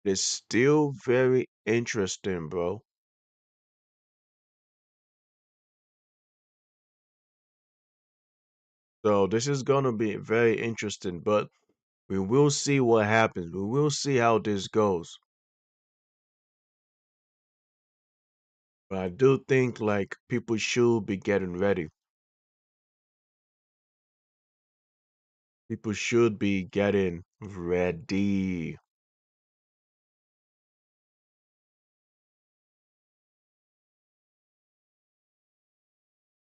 It's still very interesting, bro. So this is gonna be very interesting, but we will see what happens. We will see how this goes. But I do think like people should be getting ready. People should be getting ready.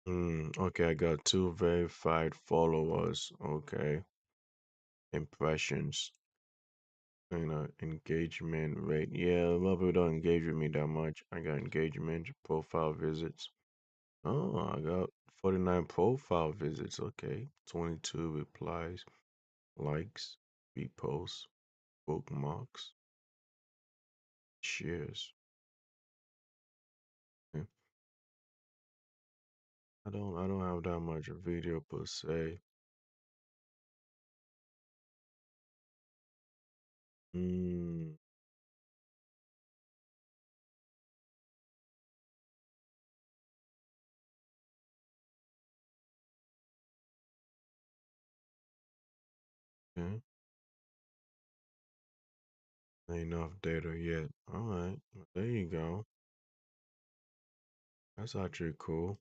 Okay, I got 2 verified followers. Okay. Impressions. Engagement rate. Yeah, a lot of people don't engage with me that much. I got engagement, profile visits. Oh, I got 49 profile visits. Okay. 22 replies, likes, reposts, bookmarks, shares. Yeah. I don't have that much video per se. Mm, okay. Not enough data yet. Alright. There you go. That's actually cool.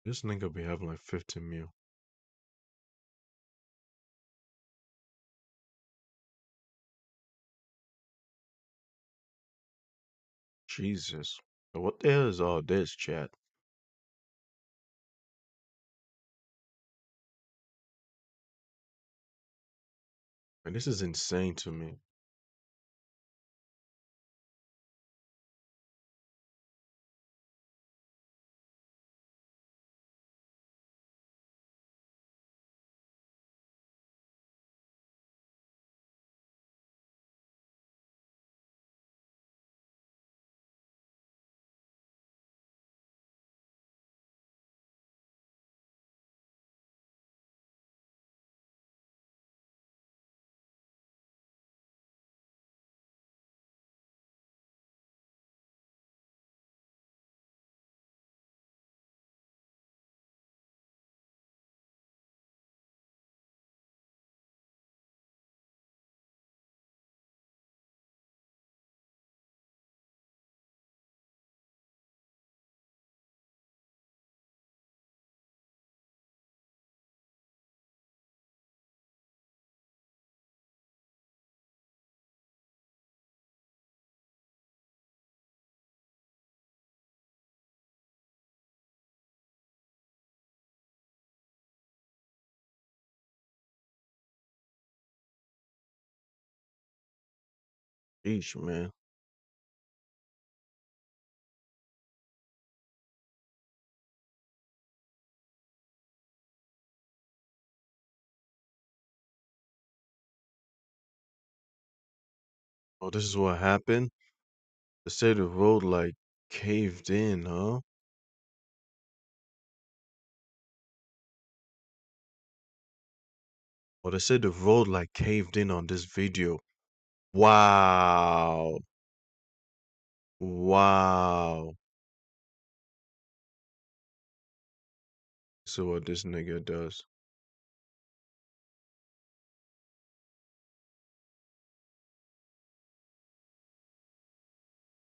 This nigga be having like 50 mil. Jesus. What the hell is all this, chat? And this is insane to me. Eesh, man. Oh, this is what happened? They say the road like caved in, huh? Oh, they said the road like caved in on this video. Wow. Wow. So what this nigga does.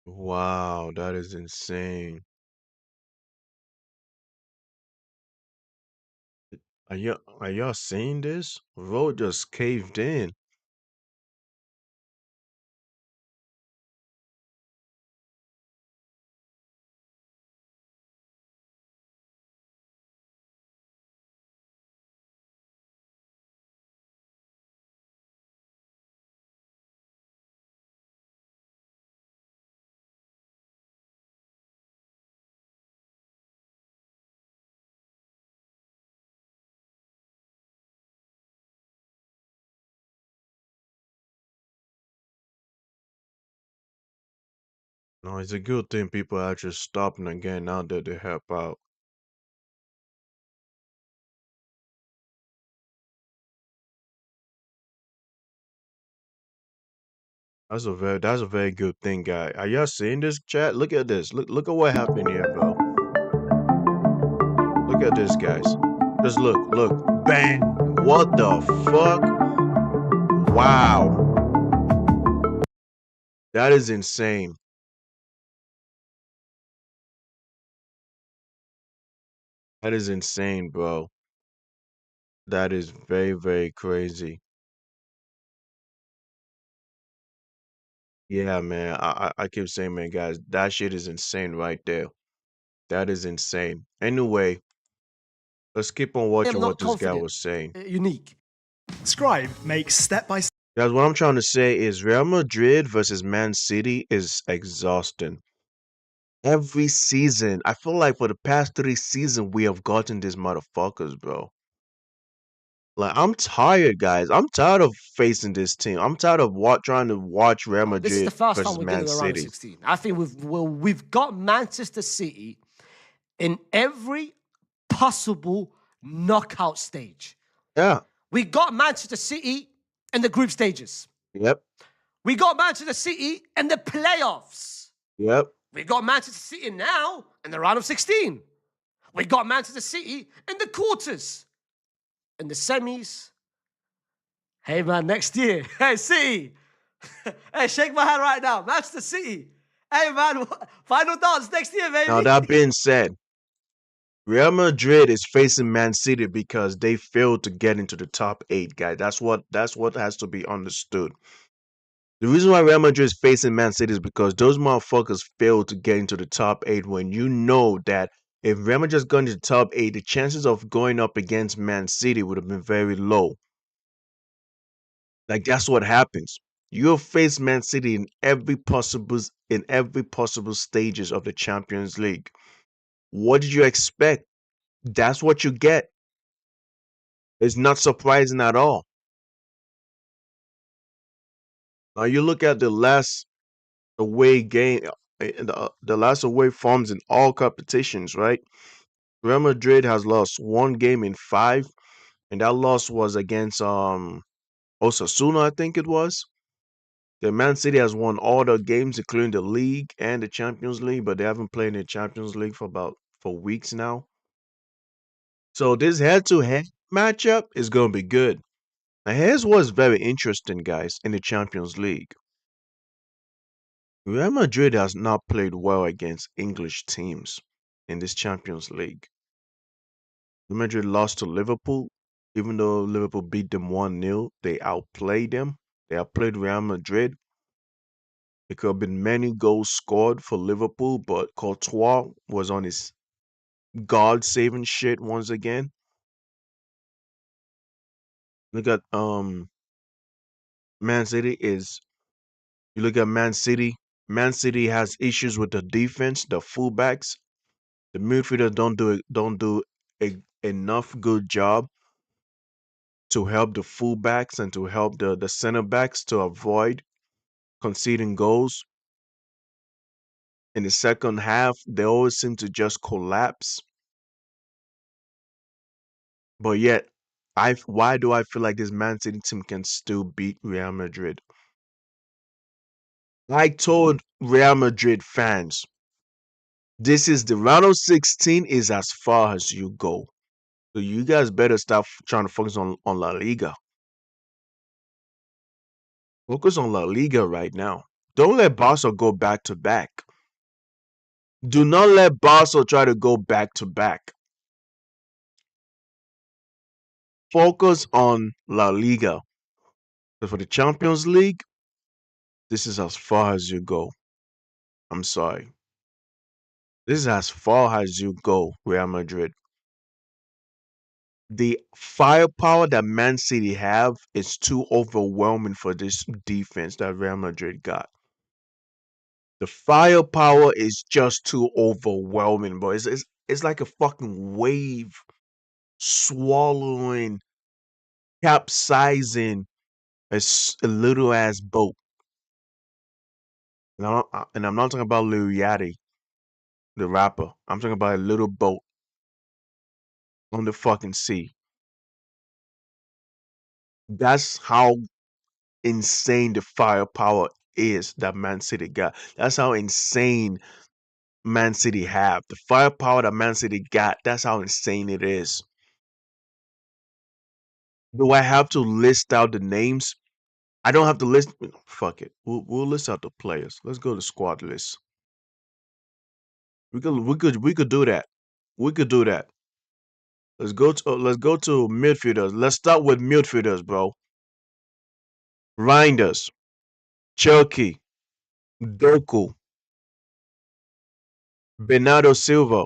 Wow, that is insane. Are y'all seeing this? Road just caved in. No, it's a good thing people are just stopping and getting out there to help out. That's a very good thing, guy. Are y'all seeing this chat? Look at this. Look at what happened here, bro. Look at this, guys. Just look. Bang! What the fuck? Wow. That is insane. That is insane, bro. That is very, very crazy. Yeah, man. I keep saying, man, guys, that shit is insane right there. That is insane. Anyway, let's keep on I am watching what not this guy confident. was saying. Unique. Scribe makes step-by-step. Guys, what I'm trying to say is Real Madrid versus Man City is exhausting. Every season, I feel like for the past 3 seasons, we have gotten these motherfuckers, bro. Like, I'm tired, guys. I'm tired of facing this team. I'm tired of trying to watch Real This is the Madrid first time versus we're getting Man the round of City. 16. I think we've got Manchester City in every possible knockout stage. Yeah. We got Manchester City in the group stages. Yep. We got Manchester City in the playoffs. Yep. We got Manchester City now in the round of 16. We got Manchester City in the quarters, in the semis. Hey, man, next year. Hey, City. Hey, shake my hand right now. Manchester City. Hey, man, final dance next year, baby. Now, that being said, Real Madrid is facing Man City because they failed to get into the top 8, guys. That's what has to be understood. The reason why Real Madrid is facing Man City is because those motherfuckers failed to get into the top 8 when you know that if Real Madrid just got into the top 8, the chances of going up against Man City would have been very low. Like, that's what happens. You'll face Man City in every possible stages of the Champions League. What did you expect? That's what you get. It's not surprising at all. Now you look at the last away game, the last away forms in all competitions, right? Real Madrid has lost one game in 5, and that loss was against Osasuna, I think it was. The Man City has won all the games, including the league and the Champions League, but they haven't played in the Champions League for weeks now. So this head-to-head matchup is gonna be good. Now here's what's very interesting, guys, in the Champions League. Real Madrid has not played well against English teams in this Champions League. Real Madrid lost to Liverpool, even though Liverpool beat them 1-0. They outplayed them. They outplayed Real Madrid. There could have been many goals scored for Liverpool, but Courtois was on his God-saving shit once again. Look at Man City is You look at Man City. Man City has issues with the defense, the fullbacks. The midfielders don't do enough good job to help the fullbacks and to help the center backs to avoid conceding goals. In the second half, they always seem to just collapse. But yet, why do I feel like this Man City team can still beat Real Madrid? I told Real Madrid fans, this is the round of 16 is as far as you go. So you guys better stop trying to focus on La Liga. Focus on La Liga right now. Don't let Barca go back to back. Do not let Barca try to go back to back. Focus on La Liga. But for the Champions League, this is as far as you go. I'm sorry. This is as far as you go, Real Madrid. The firepower that Man City have is too overwhelming for this defense that Real Madrid got. The firepower is just too overwhelming, bro. It's like a fucking wave swallowing, capsizing a little ass boat. And I'm not talking about Lil Yachty, the rapper. I'm talking about a little boat on the fucking sea. That's how insane the firepower is that Man City got. That's how insane Man City have. The firepower that Man City got, that's how insane it is. Do I have to list out the names? I don't have to list. Fuck it. We'll list out the players. Let's go to squad list. We could do that. We could do that. Let's go to midfielders. Let's start with midfielders, bro. Reinders, Cherky, Doku, Bernardo Silva,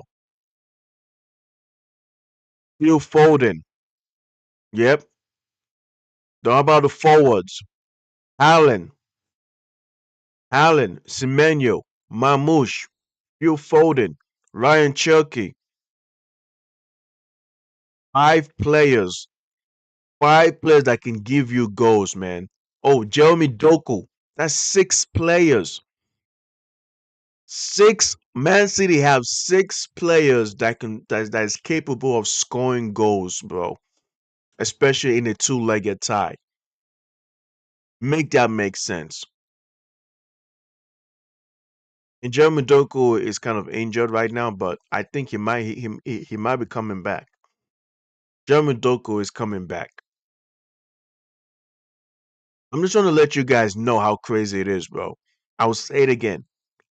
Phil Foden. Yep. How about the forwards? Allen, Semenyo, Mamouche, Phil Foden, Ryan Cherky. Five players. Five players that can give you goals, man. Oh, Jeremy Doku. That's six players. Six. Man City have six players that is capable of scoring goals, bro. Especially in a two-legged tie. Make that make sense. And Jeremy Doku is kind of injured right now, but I think he might be coming back. Jeremy Doku is coming back. I'm just trying to let you guys know how crazy it is, bro. I will say it again.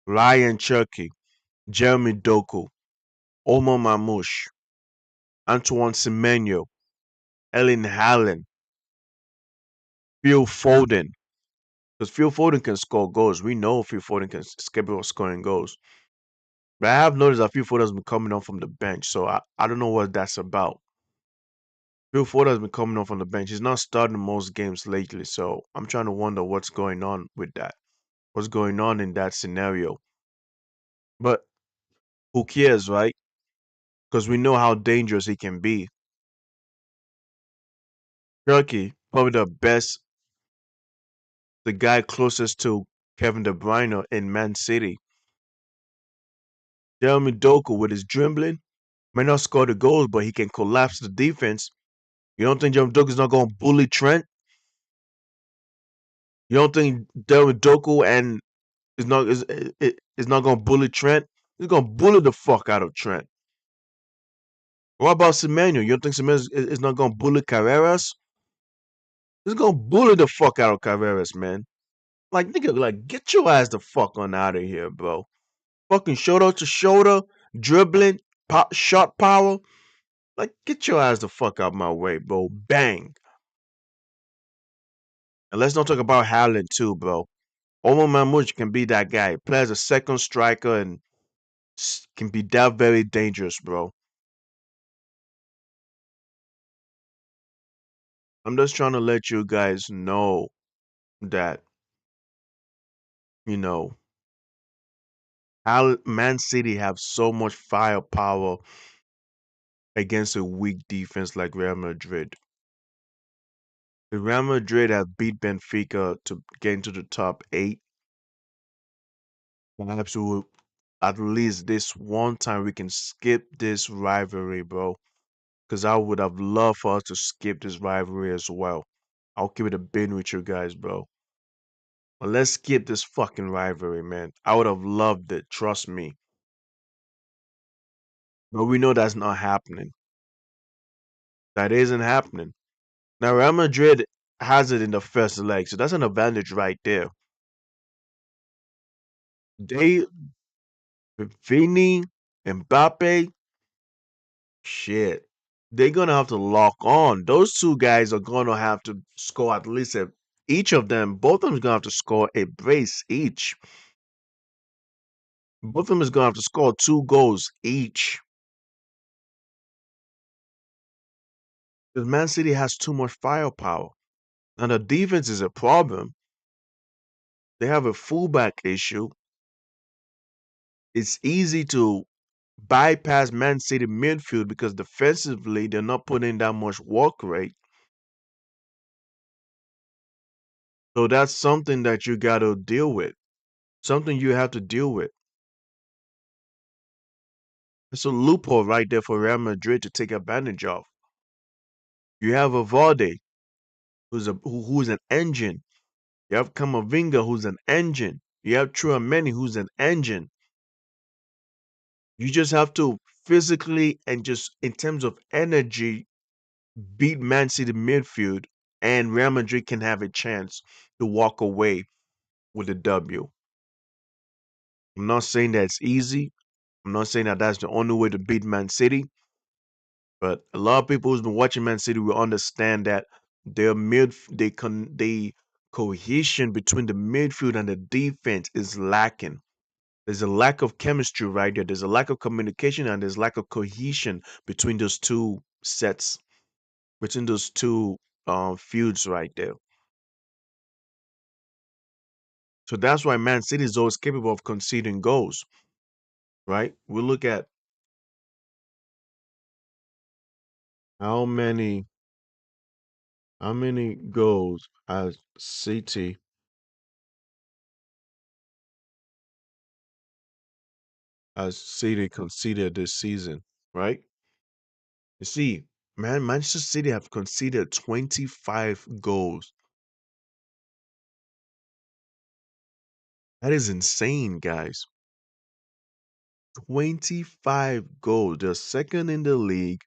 Ryan Cherky, Jeremy Doku, Omar Mamouche, Antoine Semenyo, Ellen Hallen, Phil Foden. Because Phil Foden can score goals. We know Phil Foden is capable of scoring goals. But I have noticed that Phil Foden has been coming on from the bench, so I don't know what that's about. Phil Foden has been coming on from the bench. He's not starting most games lately, so I'm trying to wonder what's going on with that. What's going on in that scenario? But who cares, right? Because we know how dangerous he can be. Turkey, probably the guy closest to Kevin De Bruyne in Man City. Jeremy Doku with his dribbling may not score the goals, but he can collapse the defense. You don't think Jeremy Doku is not going to bully Trent? You don't think Jeremy Doku and is not going to bully Trent? He's going to bully the fuck out of Trent. What about Semenyo? You don't think Semenyo is not going to bully Carreras? He's going to bully the fuck out of Carreras, man. Like, nigga, like, get your ass the fuck on out of here, bro. Fucking shoulder to shoulder, dribbling, shot power. Like, get your ass the fuck out my way, bro. Bang. And let's not talk about Haaland too, bro. Omar Mamouche can be that guy. Plays a second striker and can be that very dangerous, bro. I'm just trying to let you guys know that you know, how Man City have so much firepower against a weak defense like Real Madrid. The Real Madrid have beat Benfica to get into the top 8. Perhaps we will, at least this one time we can skip this rivalry, bro. Because I would have loved for us to skip this rivalry as well. I'll keep it a bin with you guys, bro. But let's skip this fucking rivalry, man. I would have loved it, trust me. But we know that's not happening. That isn't happening. Now Real Madrid has it in the first leg, so that's an advantage right there. They, Vini, Mbappe, shit. They're gonna have to lock on. Those two guys are gonna have to score at least each of them. Both of them is gonna have to score a brace each. Both of them is gonna have to score 2 goals each. Because Man City has too much firepower. And the defense is a problem. They have a fullback issue. It's easy to bypass Man City midfield because defensively they're not putting that much work rate. So that's something that you got to deal with. Something you have to deal with. It's a loophole right there for Real Madrid to take advantage of. You have a Valde, who's an engine. You have Camavinga, who's an engine. You have Tchouaméni, who's an engine. You just have to physically and just in terms of energy beat Man City midfield, and Real Madrid can have a chance to walk away with a W. I'm not saying that it's easy. I'm not saying that that's the only way to beat Man City, but a lot of people who's been watching Man City will understand that the cohesion between the midfield and the defense is lacking. There's a lack of chemistry right there. There's a lack of communication and there's lack of cohesion between those two sets, between those two feuds right there. So that's why Man City is always capable of conceding goals, right? We look at how many goals City conceded this season, right? You see, man, Manchester City have conceded 25 goals. That is insane, guys. 25 goals. They're second in the league.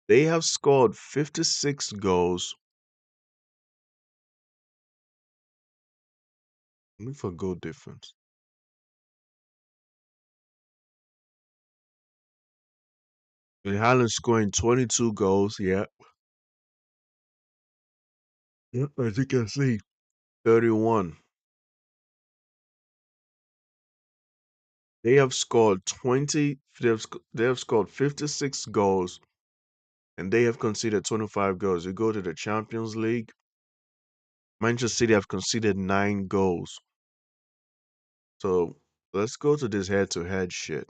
They have scored 56 goals. Let me for goal difference. The Highlands scoring 22 goals. Yeah. Yep, as you can see, 31. They have scored 20. They have scored 56 goals, and they have conceded 25 goals. You go to the Champions League. Manchester City have conceded 9 goals. So let's go to this head-to-head shit.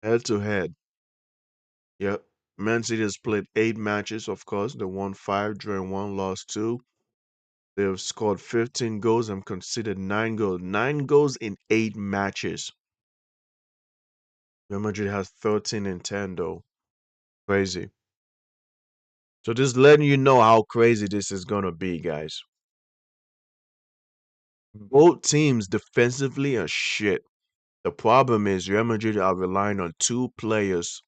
Head-to-head. Yep. Man City has played 8 matches, of course. They won 5, drew 1, lost 2. They have scored 15 goals and conceded 9 goals. 9 goals in 8 matches. Real Madrid has 13 and 10, though. Crazy. So just letting you know how crazy this is going to be, guys. Both teams defensively are shit. The problem is Real Madrid are relying on 2 players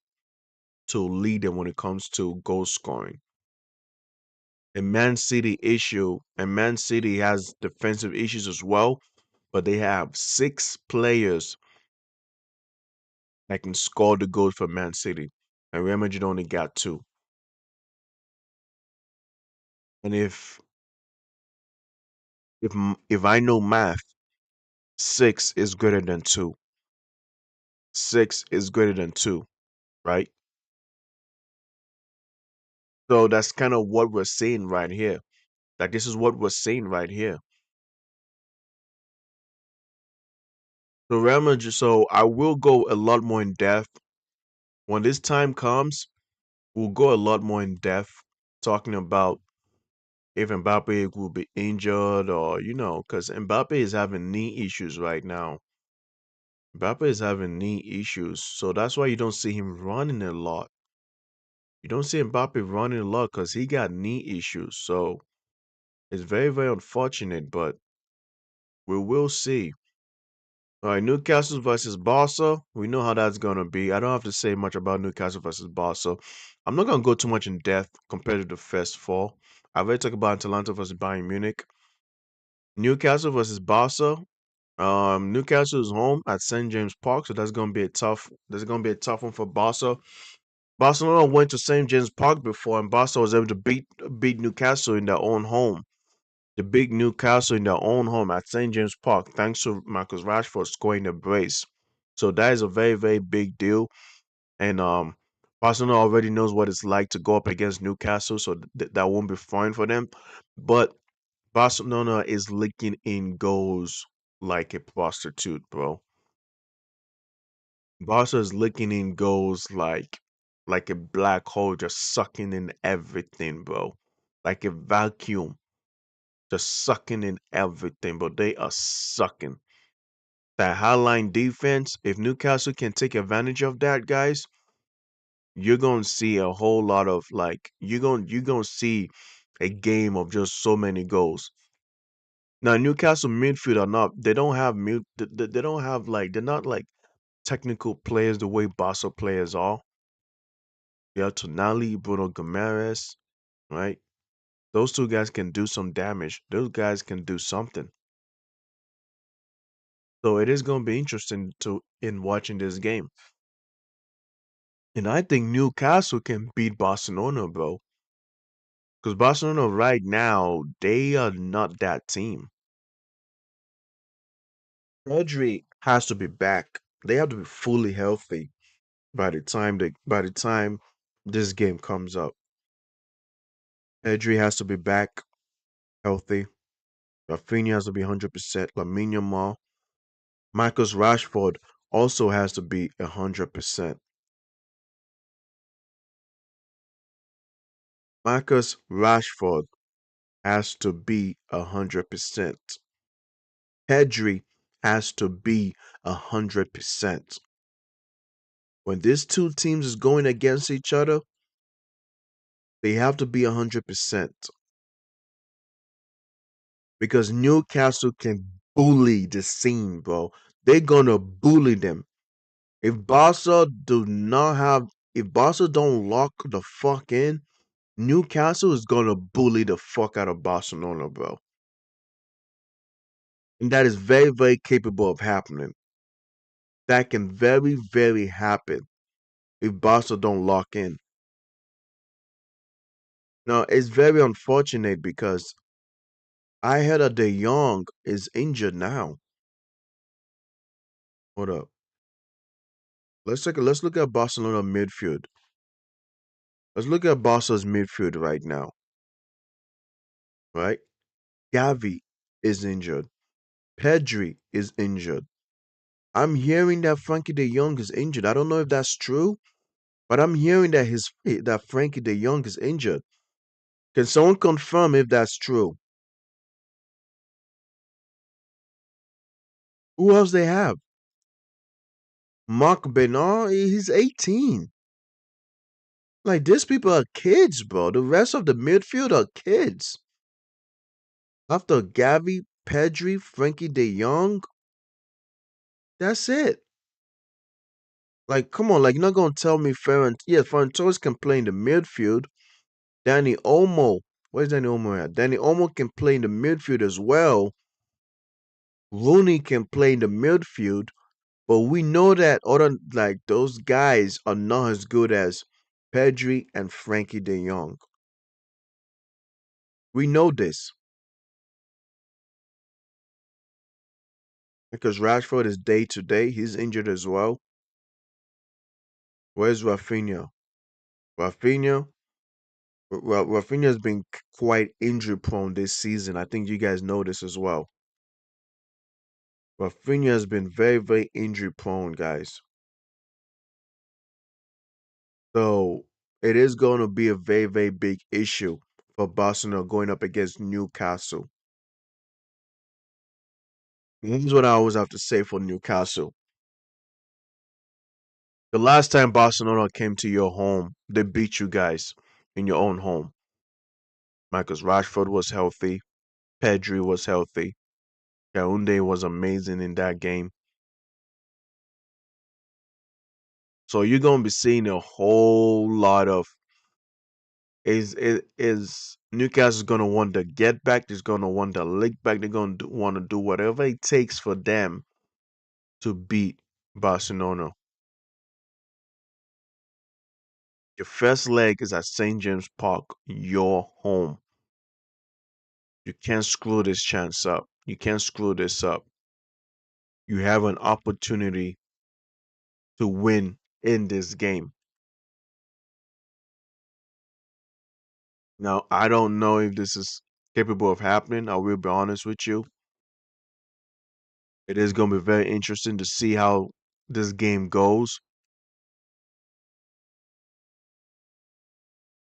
to lead them when it comes to goal scoring. And Man City has defensive issues as well, but they have 6 players that can score the goals for Man City, and Real Madrid only got 2. And if I know math, 6 is greater than 2. 6 is greater than 2, right? So that's kind of what we're seeing right here. Like this is what we're seeing right here. So Real Madrid, so I will go a lot more in depth when this time comes. We'll go a lot more in depth talking about if Mbappe will be injured or because Mbappe is having knee issues right now. Mbappe is having knee issues, so that's why you don't see him running a lot. You don't see Mbappe running a lot because he got knee issues. So it's very, very unfortunate, but we will see. All right, Newcastle versus Barca. We know how that's gonna be. I don't have to say much about Newcastle versus Barca. I'm not gonna go too much in depth compared to the first four. I've already talked about Atalanta versus Bayern Munich. Newcastle versus Barca. Newcastle is home at St. James Park, so that's gonna be a tough. That's gonna be a tough one for Barca. Barcelona went to St. James Park before, and Barca was able to beat Newcastle in their own home. The big Newcastle in their own home at St. James Park, thanks to Marcus Rashford scoring the brace. So that is a very, very big deal. And Barcelona already knows what it's like to go up against Newcastle, so that won't be fine for them. But Barcelona is licking in goals like a prostitute, bro. Barca is licking in goals like a black hole, just sucking in everything, bro. Like a vacuum, just sucking in everything, but they are sucking. That highline defense, if Newcastle can take advantage of that, guys, you're gonna see a whole lot of you're gonna see a game of just so many goals. Now Newcastle midfield are not they don't have they don't have they're not like technical players the way Barca players are. You have Tonali, Bruno Gomes, right? Those two guys can do some damage. Those guys can do something. So it is gonna be interesting to in watching this game. And I think Newcastle can beat Barcelona, bro. Because Barcelona right now, they are not that team. Rodri has to be back. They have to be fully healthy by the time this game comes up. Pedri has to be back healthy. Rafinha has to be 100%. Lamine Yamal. Marcus Rashford also has to be 100%. Marcus Rashford has to be 100%. Pedri has to be 100%. When these two teams is going against each other, they have to be 100% because Newcastle can bully the scene, bro. They're gonna bully them. If Barca do not have, if Barca don't lock the fuck in, Newcastle is gonna bully the fuck out of Barcelona, bro. And that is very, very capable of happening. That can very, very happen if Barca don't lock in. Now, it's very unfortunate because I heard that De Jong is injured now. Hold up. Let's look at Barcelona midfield. Let's look at Barca's midfield right now. Right? Gavi is injured. Pedri is injured. I'm hearing that Frankie De Jong is injured. I don't know if that's true, but I'm hearing that that Frankie De Jong is injured. Can someone confirm if that's true? Who else they have? Mark Bernard, he's 18. Like these people are kids, bro. The rest of the midfield are kids. After Gavi, Pedri, Frankie De Jong, that's it. Like, come on, like you're not gonna tell me Ferran Torres can play in the midfield. Danny Olmo, where's Danny Olmo at? Danny Olmo can play in the midfield as well. Rooney can play in the midfield, but we know that other like those guys are not as good as Pedri and Frankie De Jong. We know this because Rashford is day to day. He's injured as well. Where's Rafinha? Rafinha, Well, Rafinha's been quite injury prone this season. I think you guys know this as well. Rafinha has been very, very injury prone, guys. So it is going to be a very, very big issue for Barcelona going up against Newcastle. This is what I always have to say for Newcastle. The last time Barcelona came to your home, they beat you guys in your own home. Marcus Rashford was healthy. Pedri was healthy. Yaounde was amazing in that game. So you're gonna be seeing a whole lot of is Newcastle's gonna want the get back, they're gonna want the lick back, they're gonna want to do whatever it takes for them to beat Barcelona. Your first leg is at St. James Park, your home. You can't screw this chance up. You can't screw this up. You have an opportunity to win in this game. Now, I don't know if this is capable of happening. I will be honest with you. It is going to be very interesting to see how this game goes.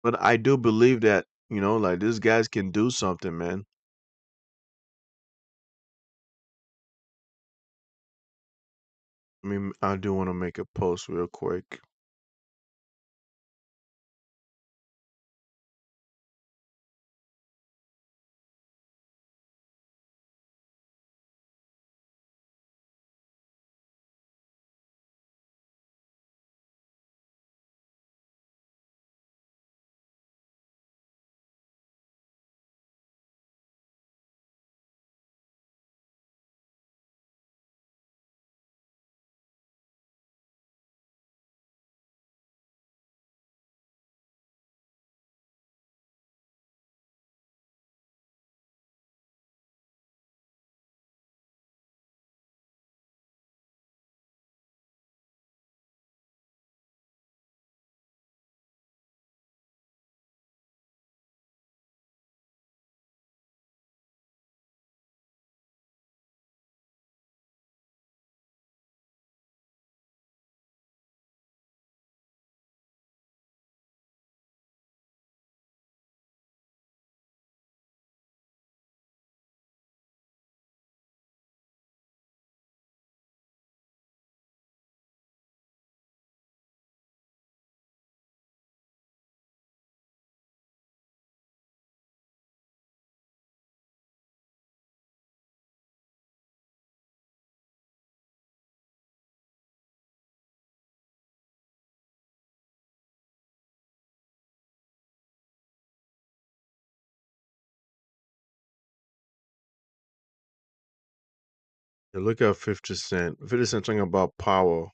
But I do believe that, like these guys can do something, man. I mean, I do want to make a post real quick. Yeah, look at 50 Cent. 50 Cent talking about power.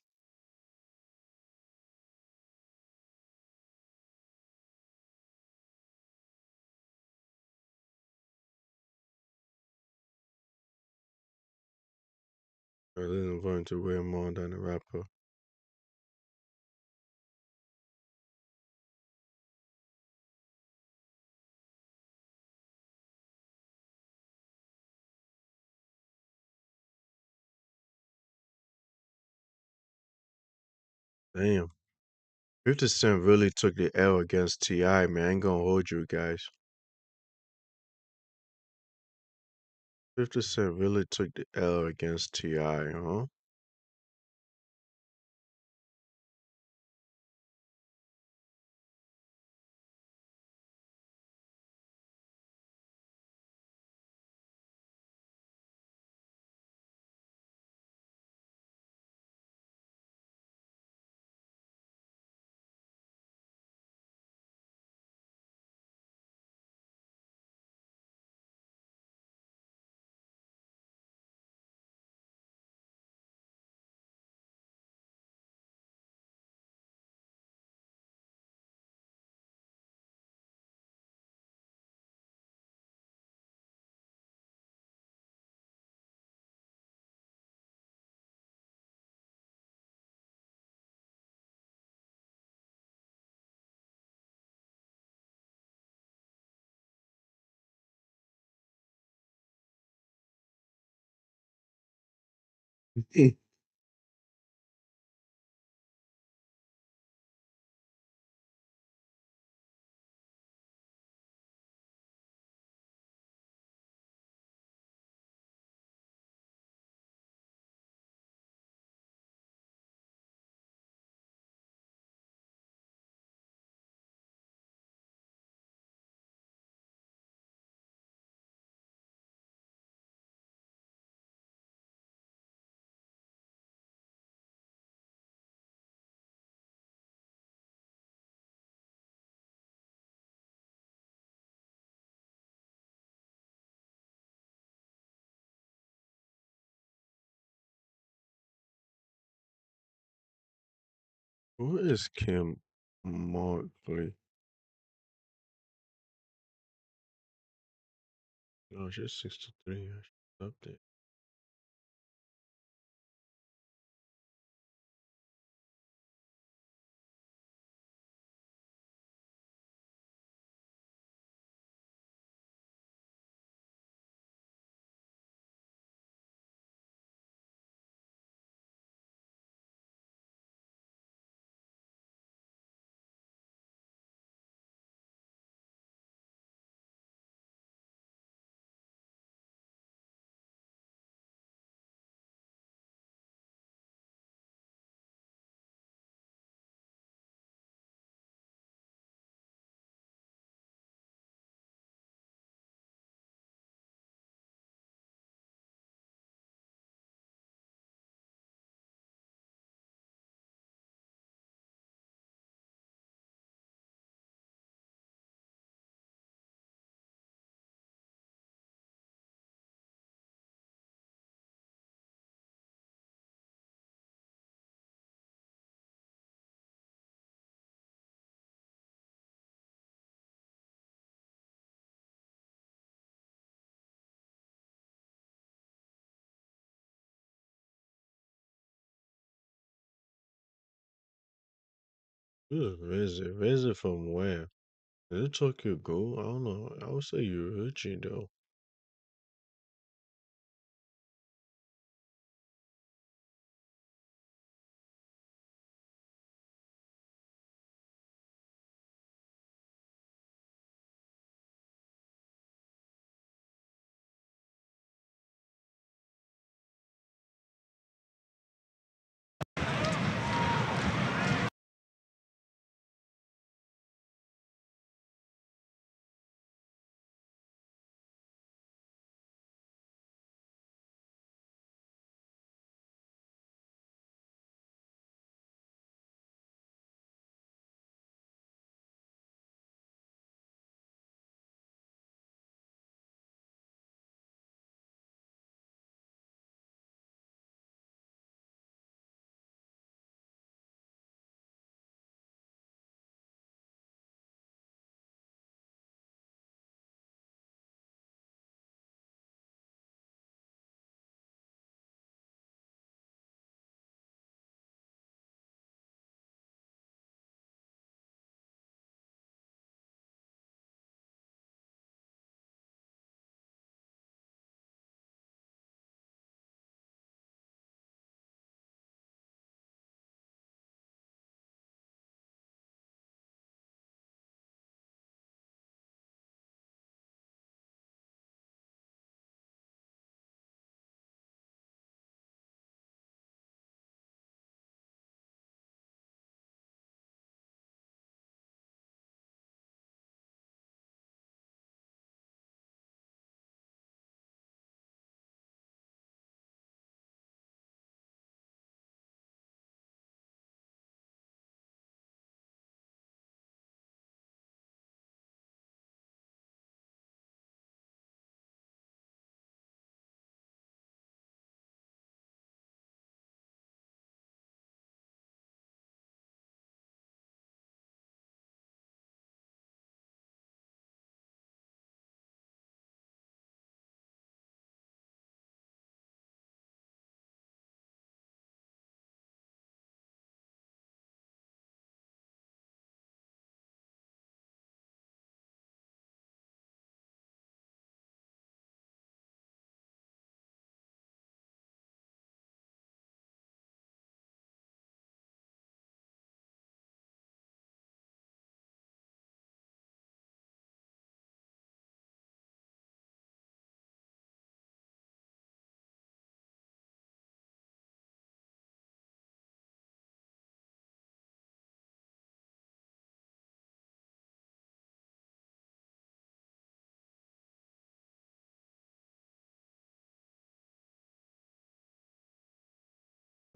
I didn't want to wear more than a rapper. Damn. 50 Cent really took the L against T.I., man. I ain't gonna hold you guys. 50 Cent really took the L against T.I., huh? Who is Kim Markley? No, she's 63. I should update. Who's Visit? Visit from where? Is it Tokyo Go? I don't know. I would say you're Uchi though.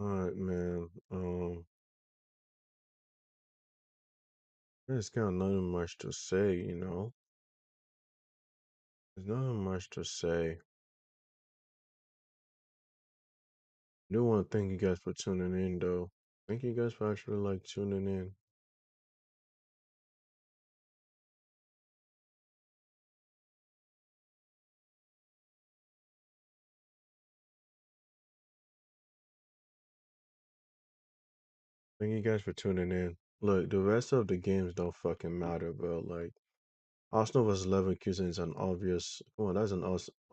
Alright, man. There's kind of nothing much to say, you know? There's nothing much to say. I do want to thank you guys for tuning in, though. Thank you guys for actually, like, tuning in. Thank you guys for tuning in. Look, the rest of the games don't fucking matter, bro. Like, Arsenal vs Leverkusen is an obvious. Come on, that's an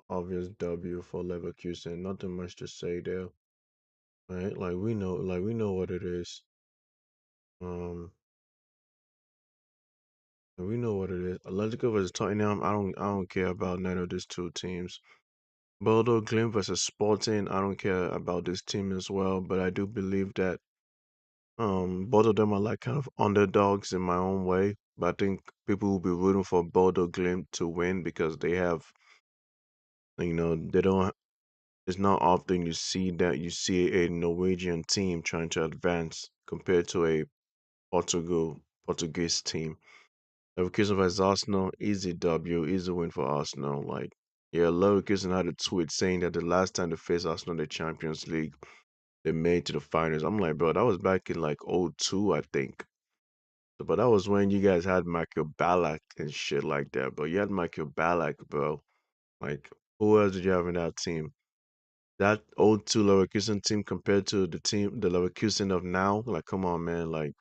obvious W for Leverkusen. Nothing much to say there, right? Like we know what it is. Um, we know what it is. Atletico vs Tottenham. I don't care about none of these two teams. Bodo Glimt versus Sporting. I don't care about this team as well, but I do believe that both of them are like kind of underdogs in my own way. But I think people will be rooting for Bodo Glimt to win because they have, they don't. It's not often you see a Norwegian team trying to advance compared to a Portuguese team. Leverkusen vs Arsenal, easy W, easy win for Arsenal. Like, yeah, Leverkusen had a tweet saying that the last time they faced Arsenal in the Champions League, they made to the finals. I'm like, bro, that was back in like '02, I think. But that was when you guys had Michael Ballack and shit like that, bro. You had Michael Ballack, bro. Like, who else did you have in that team? That '02 Leverkusen team compared to the Leverkusen of now, like, come on, man. Like,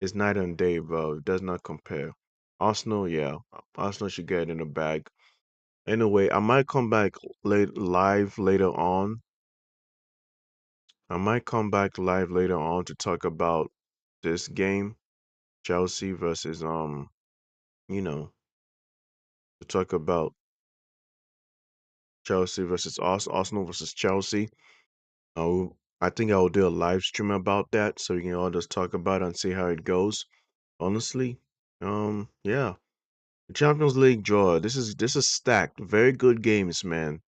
it's night and day, bro. It does not compare. Arsenal, yeah. Arsenal should get it in the bag. Anyway, I might come back live later on. I might come back live later on to talk about this game, Chelsea versus you know, to talk about Chelsea versus Arsenal versus Chelsea. I think I will do a live stream about that so we can all just talk about it and see how it goes. Honestly, yeah. The Champions League draw. This is stacked. Very good games, man.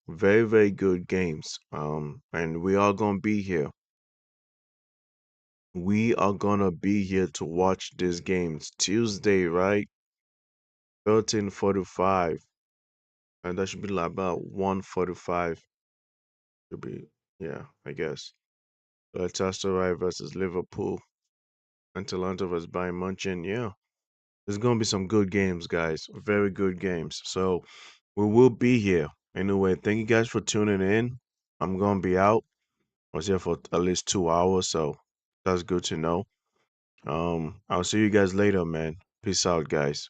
Very, very good games. And we are gonna be here. We are gonna be here to watch these games. Tuesday, right? 13:45. And that should be like about 1:45. Should be, yeah, I guess. Galatasaray versus Liverpool. Atalanta versus Bayern Munchen. Yeah, there's gonna be some good games, guys. Very good games. So we will be here. Anyway, thank you guys for tuning in. I'm gonna be out. I was here for at least 2 hours, so that's good to know. I'll see you guys later, man. Peace out, guys.